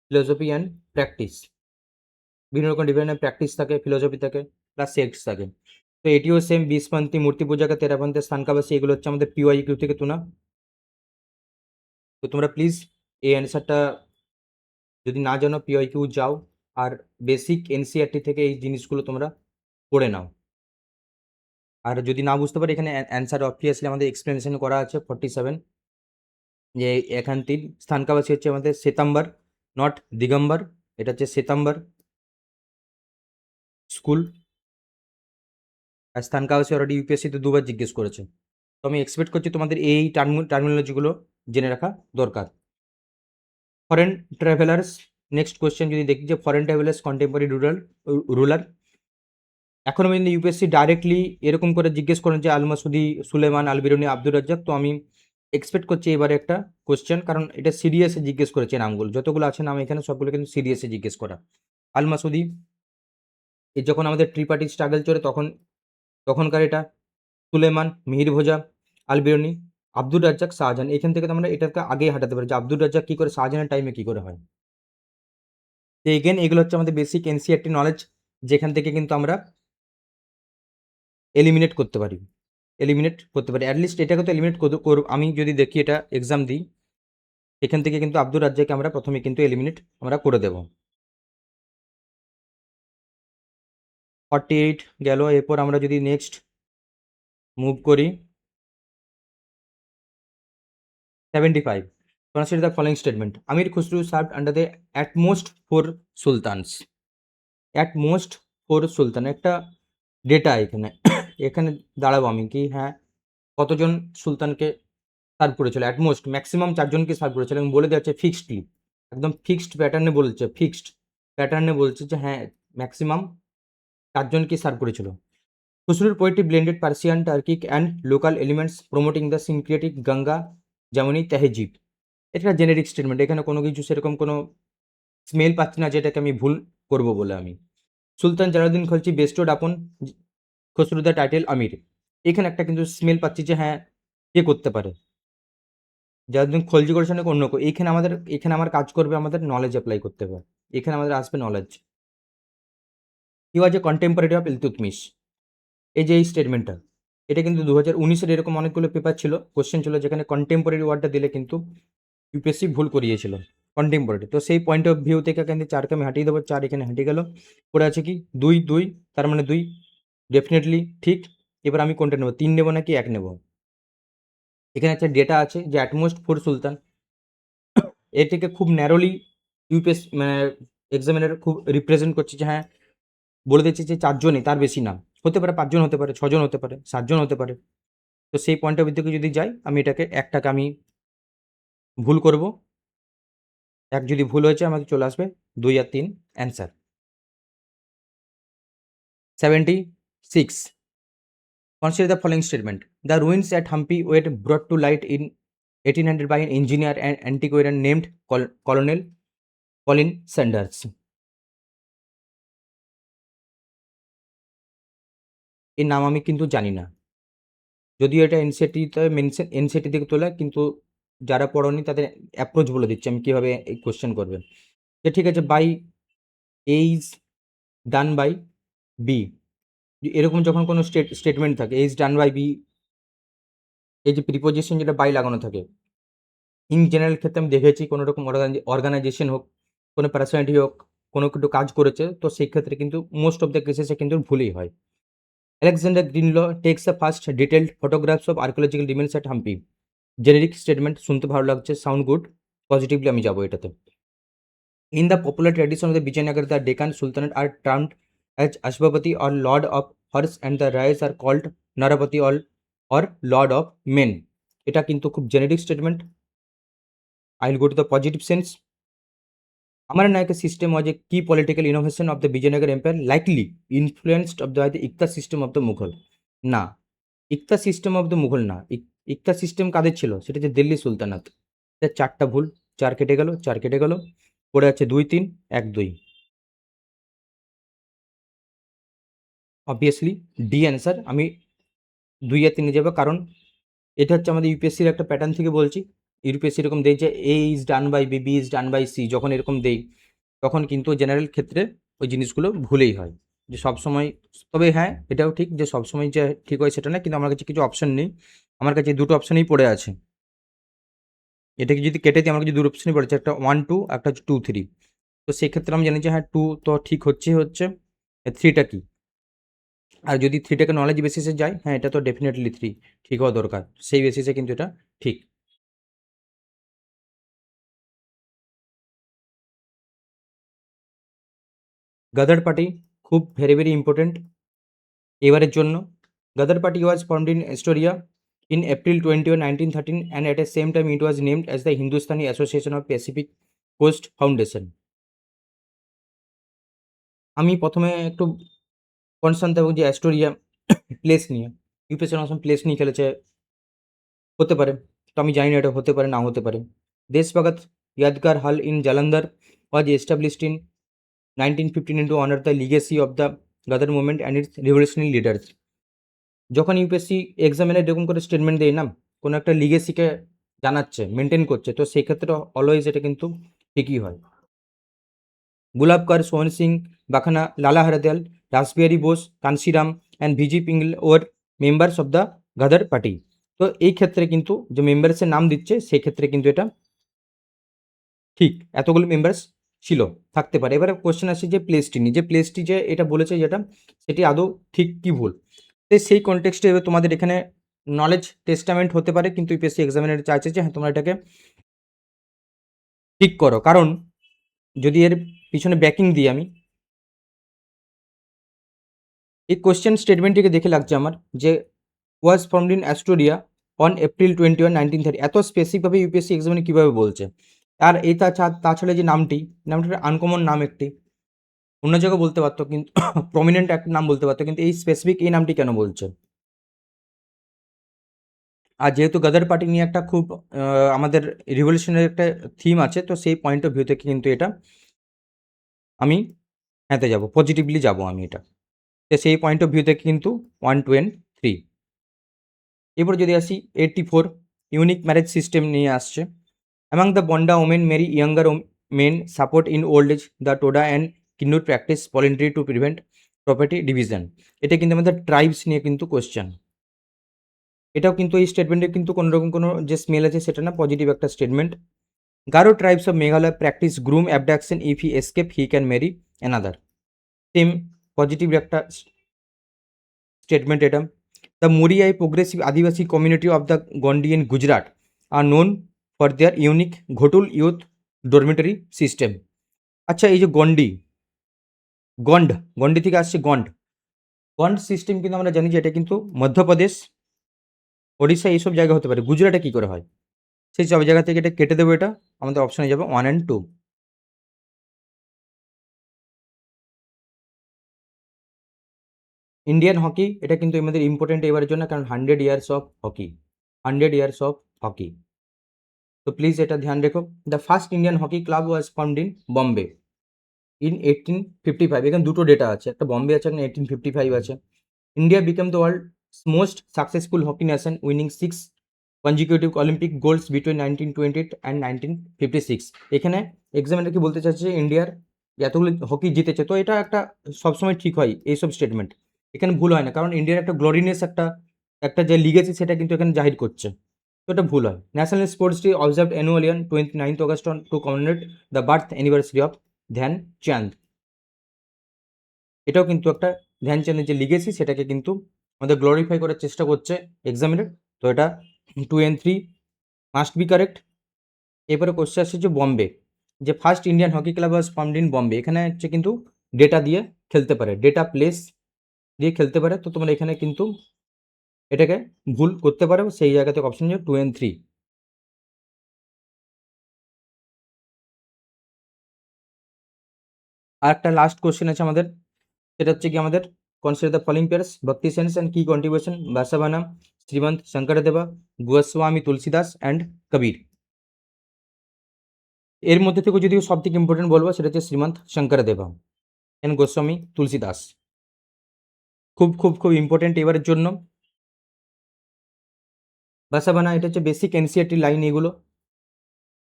[SPEAKER 1] philosophy and practice. বিভিন্ন রকম ডিফারেন্ট প্র্যাকটিস থাকে, ফিলসফি থাকে, প্লাস সেক্স থাকে। তো এটিও সেম, 20 মূর্তি পূজাকে, 13 স্থানকাবাসী, এগুলো হচ্ছে আমাদের PYQ থেকে তোলা। তো তোমরা প্লিজ এই অ্যান্সারটা যদি না জানো PYQ যাও, আর বেসিক NCERT থেকে এই জিনিসগুলো তোমরা পড়ে নাও। আর যদি না বুঝতে পারি, এখানে অ্যান্সার অবভিয়াসলি আমাদের এক্সপ্লেনেশন করা আছে 47, যে এখানটির স্থানকাবাসী হচ্ছে আমাদের শ্বেতাম্বর, নট দিগম্বর। এটা হচ্ছে শ্বেতাম্বর স্কুল। আর স্থানকাবাসী অলরেডি UPSC-তে 2বার জিজ্ঞেস করেছে। তো আমি এক্সপেক্ট করছি তোমাদের এই টার্মিনোলজিগুলো জেনে রাখা দরকার। ফরেন ট্রাভেলার্স, নেক্সট কোয়েশ্চেন যদি দেখি, যে ফরেন ট্রাভেলার্স কন্টেম্পোরারি রুলার। এখনও পর্যন্ত UPSC ডাইরেক্টলি এরকম করে জিজ্ঞেস করেন যে আল মাসুদি, সুলেমান, আল বিরুনি, আব্দুর রাজ্জাক। তো আমি এক্সপেক্ট করছি এবারে একটা কোয়েশ্চেন, কারণ এটা সিরিয়াসে জিজ্ঞেস করেছে নামগুলো, যতগুলো আছে নাম এখানে সবগুলো কিন্তু সিরিয়াসে জিজ্ঞেস করা। আল মাসুদি, যখন আমাদের ট্রিপার্টি স্ট্রাগল চলে তখনকার এটা। সুলেমান, মিহির ভোজা, আল বিরুনি, আব্দুর রাজ্জাক, শাহজাহান। এখান থেকে তো আমরা এটাকে আগেই হাঁটাতে পারি যে আব্দুর রাজ্জাক কী করে, শাহজাহানের টাইমে কী করে হয়। তো এগেন এগুলো হচ্ছে আমাদের বেসিক NCERT নলেজ, যেখান থেকে কিন্তু আমরা এলিমিনেট করতে পারি, অ্যাটলিস্ট এটাকে তো এলিমিনেট আমি যদি দেখি এটা এক্সাম দিই, এখান থেকে কিন্তু আব্দুর রাজ্জাককে আমরা প্রথমে কিন্তু এলিমিনেট আমরা করে দেব। 48 গেল। এরপর আমরা যদি নেক্সট মুভ করি 75, consider the following statement. Amir Khusrau served under the utmost 4 sultans. Utmost 4 sultan একটা ডেটা এখানে এখানে দাঁড়াবো আমি কি, হ্যাঁ, কতজন সুলতানকে সার্ভ করেছিল। অ্যাটমোস্ট ম্যাক্সিমাম 4 জনকে সার্ভ করেছিল, এবং বলে দেওয়া হচ্ছে ফিক্সডলি, একদম ফিক্সড প্যাটার্নে বলছে যে হ্যাঁ ম্যাক্সিমাম 4 জনকে সার্ভ করেছিল। খুসরুর poetry blended Persian, Turkic and local elements, promoting the syncretic Ganga Jamuni tehzeeb. এটা জেনেরিক স্টেটমেন্ট, এখানে কোনো কিছু সেরকম কোনো স্মেল পাচ্ছি না যেটাকে আমি ভুল করব বলে আমি। সুলতান জালালউদ্দিন খলজি বেস্টোড আপন খসরু দ্য টাইটেল আমির। এখানে একটা কিন্তু স্মেল পাচ্ছি যে হ্যাঁ কে করতে পারে, জালালউদ্দিন খলজি করেছে নাকি অন্য কেউ। এখানে আমার কাজ করবে, আমাদের নলেজ অ্যাপ্লাই করতে হবে, এখানে আমাদের আসবে knowledge. He was A contemporary of Iltutmish. এই যে এই স্টেটমেন্টটা, এটা কিন্তু 2019-এর এরকম অনেকগুলো পেপার ছিল, কোশ্চেন ছিল, যেখানে কন্টেম্পোরারি ওয়ার্ডটা দিলে কিন্তু UPSC ভুল করিয়েছিল কন্টেম্পোরারি। তো সেই পয়েন্ট অফ ভিউ থেকে কিন্তু 4কে আমি হাঁটিয়ে দেবো, 4 এখানে হেঁটে গেল। পড়ে আছে কি 2, তার মানে 2 ডেফিনেটলি ঠিক। এবার আমি কোনটা নেব, 3 নেব নাকি 1 নেব। এখানে একটা ডেটা আছে যে অ্যাটমোস্ট 4 সুলতান, এটিকে খুব ন্যারোলি UPSC মানে এক্সামিনার খুব রিপ্রেজেন্ট করছে যে হ্যাঁ বলে দিচ্ছে যে 4 জনই, তার বেশি না হতে পারে, 5 জন হতে পারে, 6 জন হতে পারে, 7 জন হতে পারে। তো সেই পয়েন্ট অফ ভিউ থেকে যদি যাই, আমি একটাকে আমি ভুল করব। 1 যদি ভুল হয়েছে আমাকে চলে আসবে 2 আর 3 answer. 76, consider the following statement. The ruins at Hampi were brought to light in 1800 by an engineer and antiquarian named Colonel Colin Sanders. এর নাম আমি কিন্তু জানি না, যদিও এটা NCERT থেকে তোলা, কিন্তু যারা পড়নি তাদের অ্যাপ্রোচ বলে দিচ্ছে আমি কীভাবে এই কোশ্চেন করবে। যে ঠিক আছে, by H done by B, এরকম যখন কোনো স্টেটমেন্ট থাকে এইজ ডান বাই বি, এই যে প্রিপোজিশন যেটা বাই লাগানো থাকে, ইন জেনারেল ক্ষেত্রে আমি দেখেছি কোনো রকম অর্গানাইজেশন হোক, কোনো পার্সোনালিটি হোক, কোনো কিছু কাজ করেছে, তো সেই ক্ষেত্রে কিন্তু মোস্ট অফ দ্য কেসেসে কিন্তু ভুলই হয়। Alexander Greenlaw takes the first detailed photographs of archaeological remains at Hampi. Generic statement, শুনতে ভালো লাগছে, সাউন্ড গুড, পজিটিভলি আমি যাবো এটাতে। In the popular tradition of the Vijayanagara, the Deccan sultanate are termed as Ashvapati or lord of horse and the Rayas are called Narapati or lord of men. এটা কিন্তু খুব generic statement. I will go to the positive sense. Amarnaika's system was a key political innovation of the Vijayanagar Empire, likely influenced by the Ikta system of the Mughal. না, ইকতা সিস্টেম অফ দ্য মুঘল না, ইকতা সিস্টেম কাদের ছিল, সেটা হচ্ছে দিল্লি সুলতানাত। 4টা ভুল, 4 কেটে গেল, 4 কেটে গেল। পড়ে আছে 2, 3, 1, 2। Obviously D answer. আমি 2 আর 3 যাবো, কারণ এটা হচ্ছে আমাদের ইউপিএসসির একটা প্যাটার্ন থেকে বলছি। ইউপিএসসি এরকম দেয় যে A is done by B, B is done by C, যখন এরকম দেই তখন কিন্তু জেনারেল ক্ষেত্রে ওই জিনিসগুলো ভুলেই হয়, যে সবসময়। তবে হ্যাঁ, এটাও ঠিক যে সবসময় যে ঠিক হয় সেটা না, কিন্তু আমার কাছে কিছু অপশন নেই। আমার কাছে দুটো অপশানই পড়ে আছে। এটাকে যদি কেটে দিই, আমার কাছে দুটো অপশানই পড়ে আছে, একটা 1 2, একটা হচ্ছে 2 3। তো সেক্ষেত্রে আমি জানি যে হ্যাঁ 2 তো ঠিক হচ্ছে 3টা কি। আর যদি 3টাকে নলেজ বেসিসে যায়, হ্যাঁ এটা তো ডেফিনেটলি 3 ঠিক হওয়া দরকার, সেই বেসিসে কিন্তু এটা ঠিক। গাদার পার্টি খুব ভেরি ভেরি ইম্পর্টেন্ট এবারের জন্য। গাদার party was formed in Astoria in April 21, 1913, and at the same time it was named as the Hindustani Association of Pacific Coast Foundation. আমি প্রথমে একটু কনসার্ন থাকবো যে অ্যাস্টোরিয়া প্লেস নিয়ে, ইউপিএসসি অনেক সময় প্লেস নিয়ে খেলেছে, হতে পারে। তো আমি জানি না এটা হতে পারে না হতে পারে। দেশভগত ইয়াদগার হল in Jalandhar was established in 1915 to honor the legacy of the Ghadar movement and its revolutionary leaders. যখন ইউপিএসসি এক্সামিনে এরকম করে স্টেটমেন্ট দেয় না, কোনো একটা লিগেসিকে জানাচ্ছে, মেনটেন করছে, তো সেই ক্ষেত্রে অলওয়েজ এটা কিন্তু ঠিকই হয়। গুলাব কর, সোহন সিং বাখানা, লালা হরদয়াল, রাসবিহারী বোস, কানসিরাম অ্যান্ড ভিজি পিঙ্গল ওর মেম্বার্স অফ দ্য গাদার পার্টি। তো এই ক্ষেত্রে কিন্তু যে মেম্বার্সের নাম দিচ্ছে সেই ক্ষেত্রে কিন্তু এটা ঠিক, এতগুলো মেম্বার্স ছিল, থাকতে পারে। এবারে কোশ্চেন আসছে যে প্লেসটি নিয়ে, যে প্লেসটি যে এটা বলেছে যেটা, সেটি আদৌ ঠিক কি ভুল। তো সেই কনটেক্সটে এবার তোমাদের এখানে নলেজ টেস্টামেন্ট হতে পারে, কিন্তু ইউপিএসসি এক্সামিনার চাইছে যে হ্যাঁ তোমরা এটাকে ঠিক করো। কারণ যদি এর পিছনে ব্যাকিং দিই আমি, এই কোশ্চেন স্টেটমেন্টটিকে দেখে লাগছে আমার যে was formed in Astoria on April 21, 1930, এত স্পেসিফিকভাবে ইউপিএসসি এক্সামিনে কীভাবে বলছে। আর এই তাছাড়া যে নামটা আনকমন নাম একটি, অন্য জায়গায় বলতে পারতো কিন্তু প্রমিনেন্ট একটা নাম বলতে পারতো, কিন্তু এই স্পেসিফিক এই নামটি কেন বলছে। আর যেহেতু গাদার পার্টি নিয়ে একটা খুব আমাদের রিভলিউশনের একটা থিম আছে, তো সেই পয়েন্ট অফ ভিউ থেকে কিন্তু এটা আমি হ্যাঁতে যাব, পজিটিভলি যাব আমি এটা। তো সেই পয়েন্ট অফ ভিউ থেকে কিন্তু 1 2 and 3। এরপর যদি আসি 84, ইউনিক ম্যারেজ সিস্টেম নিয়ে আসছে। Among the Bonda women marry younger men support in old age the Toda and Kinnaur practice voluntary to prevent property division. এটা কিন্তু আমাদের ট্রাইবস নিয়ে কিন্তু কোশ্চেন। এটাও কিন্তু এই স্টেটমেন্টে কিন্তু কোনোরকম কোনো যে স্মেল আছে সেটা না, পজিটিভ একটা statement. Garo tribes of Meghalaya practice groom abduction if he escape he can marry another. Same positive একটা স্টেটমেন্ট এটা। The Muria progressive Adivasi community of the Gondi in Gujarat are known for their unique ghotul youth dormitory system. আচ্ছা, এই যে গন্ডি থেকে আসছে গন্ড সিস্টেম, কিন্তু আমরা জানি যে এটা কিন্তু মধ্যপ্রদেশ, ওড়িশা এইসব জায়গা হতে পারে। গুজরাটে কী করে হয়, সেই সব জায়গা থেকে এটা কেটে দেবো। এটা আমাদের অপশানে যাবে 1 and 2। ইন্ডিয়ান হকি, এটা কিন্তু আমাদের ইম্পর্টেন্ট এবারের জন্য, কারণ 100 years of hockey, 100 years of hockey. তো প্লিজ এটা ধ্যান রেখো। The first Indian hockey club was formed in Bombay in 1855। এখানে দুটো ডেটা আছে, একটা বম্বে আছে, একটা 1855 আছে। India became the world most successful hockey nation winning 6 consecutive Olympic গোল্ডস between 1928 and 1956। এখানে এক্সামিনার কি বলতে চাচ্ছে, ইন্ডিয়ার এতগুলো হকি জিতেছে, তো এটা একটা সবসময় ঠিক হয় এইসব স্টেটমেন্ট, এখানে ভুল হয় না, কারণ ইন্ডিয়ার একটা গ্লোরিনেস একটা একটা যে লিগ আছে সেটা কিন্তু এখানে জাহির করছে, তো এটা ভুল হয়। National sports day observed annually on 29th August to commemorate the birth anniversary of Dhyan Chand. এটাও কিন্তু একটা ধ্যানচাঁদের যে লিগেসি সেটাকে কিন্তু আমাদের গ্লোরিফাই করার চেষ্টা করছে এক্সামিনার। তো এটা 2 and 3 মাস্ট বি কারেক্ট। এরপরে কোশ্চেন আসছে যে বম্বে, যে first Indian hockey club was formed in Bombay, এখানে হচ্ছে কিন্তু ডেটা দিয়ে খেলতে পারে, ডেটা প্লেস দিয়ে খেলতে পারে। তো তোমরা এখানে কিন্তু এটাকে ভুল করতে পারো, সেই জায়গা থেকে অপশন যে 2 and 3। আর একটা লাস্ট কোশ্চেন আছে আমাদের, সেটা হচ্ছে কি আমাদের কনসিডার দ্য ফলোইং পেয়ার্স ভক্তি সেন্স অ্যান্ড কি কন্ট্রিবিউশন বাসাবানা, শ্রীমন্ত শঙ্করদেবা, গোস্বামী তুলসীদাস অ্যান্ড কবির। এর মধ্যে থেকে যদি সব থেকে ইম্পর্টেন্ট বলবো সেটা হচ্ছে শ্রীমন্ত শঙ্করদেবা অ্যান্ড গোস্বামী তুলসীদাস। খুব খুব খুব ইম্পর্টেন্ট এবারের জন্য। বাসাবানা এটা হচ্ছে বেসিক এনসিইআরটি লাইন এগুলো।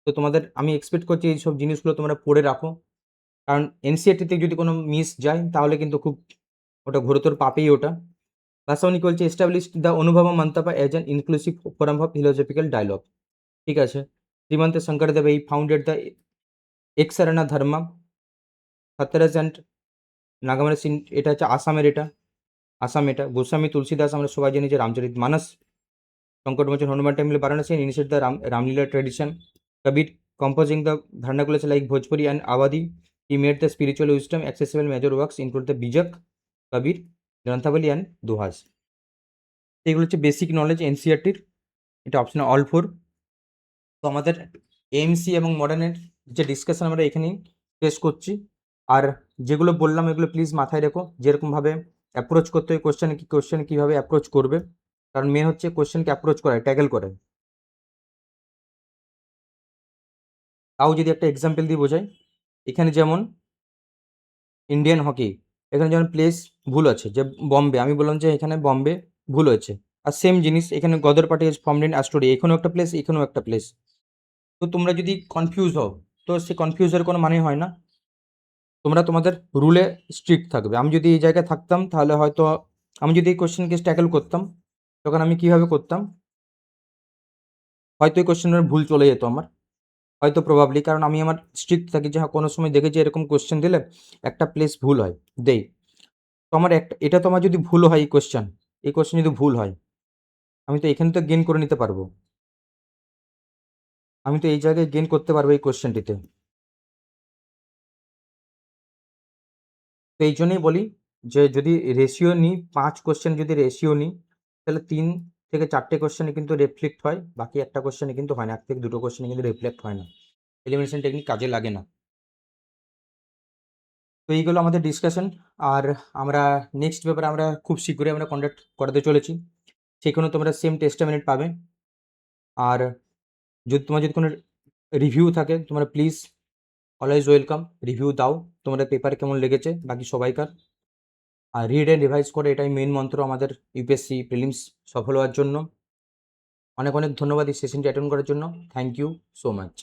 [SPEAKER 1] তো তোমাদের আমি এক্সপেক্ট করছি এইসব জিনিসগুলো তোমরা পড়ে রাখো, কারণ এনসিইআরটিতে যদি কোনো মিস যায় তাহলে কিন্তু খুব ওটা ঘোরতর পাপেই ওটা। ভাসাবানি বলছে establish the Anubhava Mantapa as an inclusive forum of philosophical dialogue. ঠিক আছে। শ্রীমন্ত শঙ্করদেব এই founded the Ekasarana Dharma Sattras and নাগামারা সিন, এটা হচ্ছে আসামের, এটা আসাম। এটা গোস্বামী তুলসীদাস আমরা সবাই জানি যে Ramcharit Manas, Sankatmochan Hanuman temple Varanasi initiate the Ramlila tradition. Kabir composing the vernaculars like Bhojpuri and Awadhi, he made the spiritual wisdom accessible. Major works include the Bijak, Kabir, Granthavali and dohas. এগুলো হচ্ছে বেসিক নলেজ এনসিইআরটির, এটা অপশন অল 4। তো আমাদের এমসি এবং মডার্নের যে ডিসকাশন আমরা এখানেই শেষ করছি। আর যেগুলো বললাম এগুলো প্লিজ মাথায় রেখো, যেরকমভাবে অ্যাপ্রোচ করতে হয় কোশ্চেন কীভাবে অ্যাপ্রোচ করবে, কারণ মেন হচ্ছে কোশ্চেনকে অ্যাপ্রোচ করা, ট্যাকেল করে। তাও যদি একটা এক্সাম্পল দিয়ে বোঝাই, এখানে যেমন ইন্ডিয়ান হকি, এখানে যেমন প্লেস ভুল আছে, যে বম্বে, আমি বললাম যে এখানে বম্বে ভুল হয়েছে। আর সেম জিনিস এখানে Ghadar party is formed in অ্যাস্টোরি, এখানেও একটা প্লেস, এখানেও একটা প্লেস। তো তোমরা যদি কনফিউজ হও, তো সে কনফিউজের কোনো মানে হয় না। তোমরা তোমাদের রুলে স্ট্রিক্ট থাকবে। আমি যদি এই জায়গায় থাকতাম তাহলে হয়তো আমি যদি এই কোশ্চেনকে ট্যাকেল করতাম, তখন আমি কীভাবে করতাম, হয়তো এই কোশ্চেনের ভুল চলে যেত আমার, হয়তো প্রবাবলি, কারণ আমি আমার স্ট্রিক্ট থাকি যে হ্যাঁ কোনো সময় দেখেছি এরকম কোশ্চেন দিলে একটা প্লেস ভুল হয়, দেই। তো আমার একটা, এটা তো আমার যদি ভুল হয়, এই কোশ্চেন যদি ভুল হয়, আমি তো এখানে তো গেন করে নিতে পারবো, আমি তো এই জায়গায় গেন করতে পারবো এই কোশ্চেনটিতে। তো এই জন্যই বলি যে যদি রেশিও নিই, 5 কোশ্চেন যদি রেশিও নিই, তাহলে 3 থেকে 4টে কোশ্চেনে কিন্তু রিফ্লেক্ট হয়, বাকি একটা কোশ্চেনে কিন্তু হয় না, 1 থেকে 2টো কোশ্চেনে কিন্তু রিফ্লেক্ট হয় না, এলিমিনেশন টেকনিক কাজে লাগে না। তো এইগুলো আমাদের ডিসকাশন। আর আমরা নেক্সট ব্যাপারে আমরা খুব শীঘ্রই আমরা কন্ডাক্ট করাতে চলেছি, সেখানেও তোমরা সেম টেস্টামেন্ট পাবে। আর যদি তোমার যদি কোনো রিভিউ থাকে, তোমরা প্লিজ অলওয়েজ ওয়েলকাম, রিভিউ দাও তোমাদের পেপার কেমন লেগেছে বাকি সবাইকার। আর রিড অ্যান্ড রিভাইজ করে, এটাই মেন মন্ত্র আমাদের ইউপিএসসি প্রিলিমস সফল হওয়ার জন্য। অনেক অনেক ধন্যবাদ এই সেশনটি অ্যাটেন্ড করার জন্য। Thank you so much.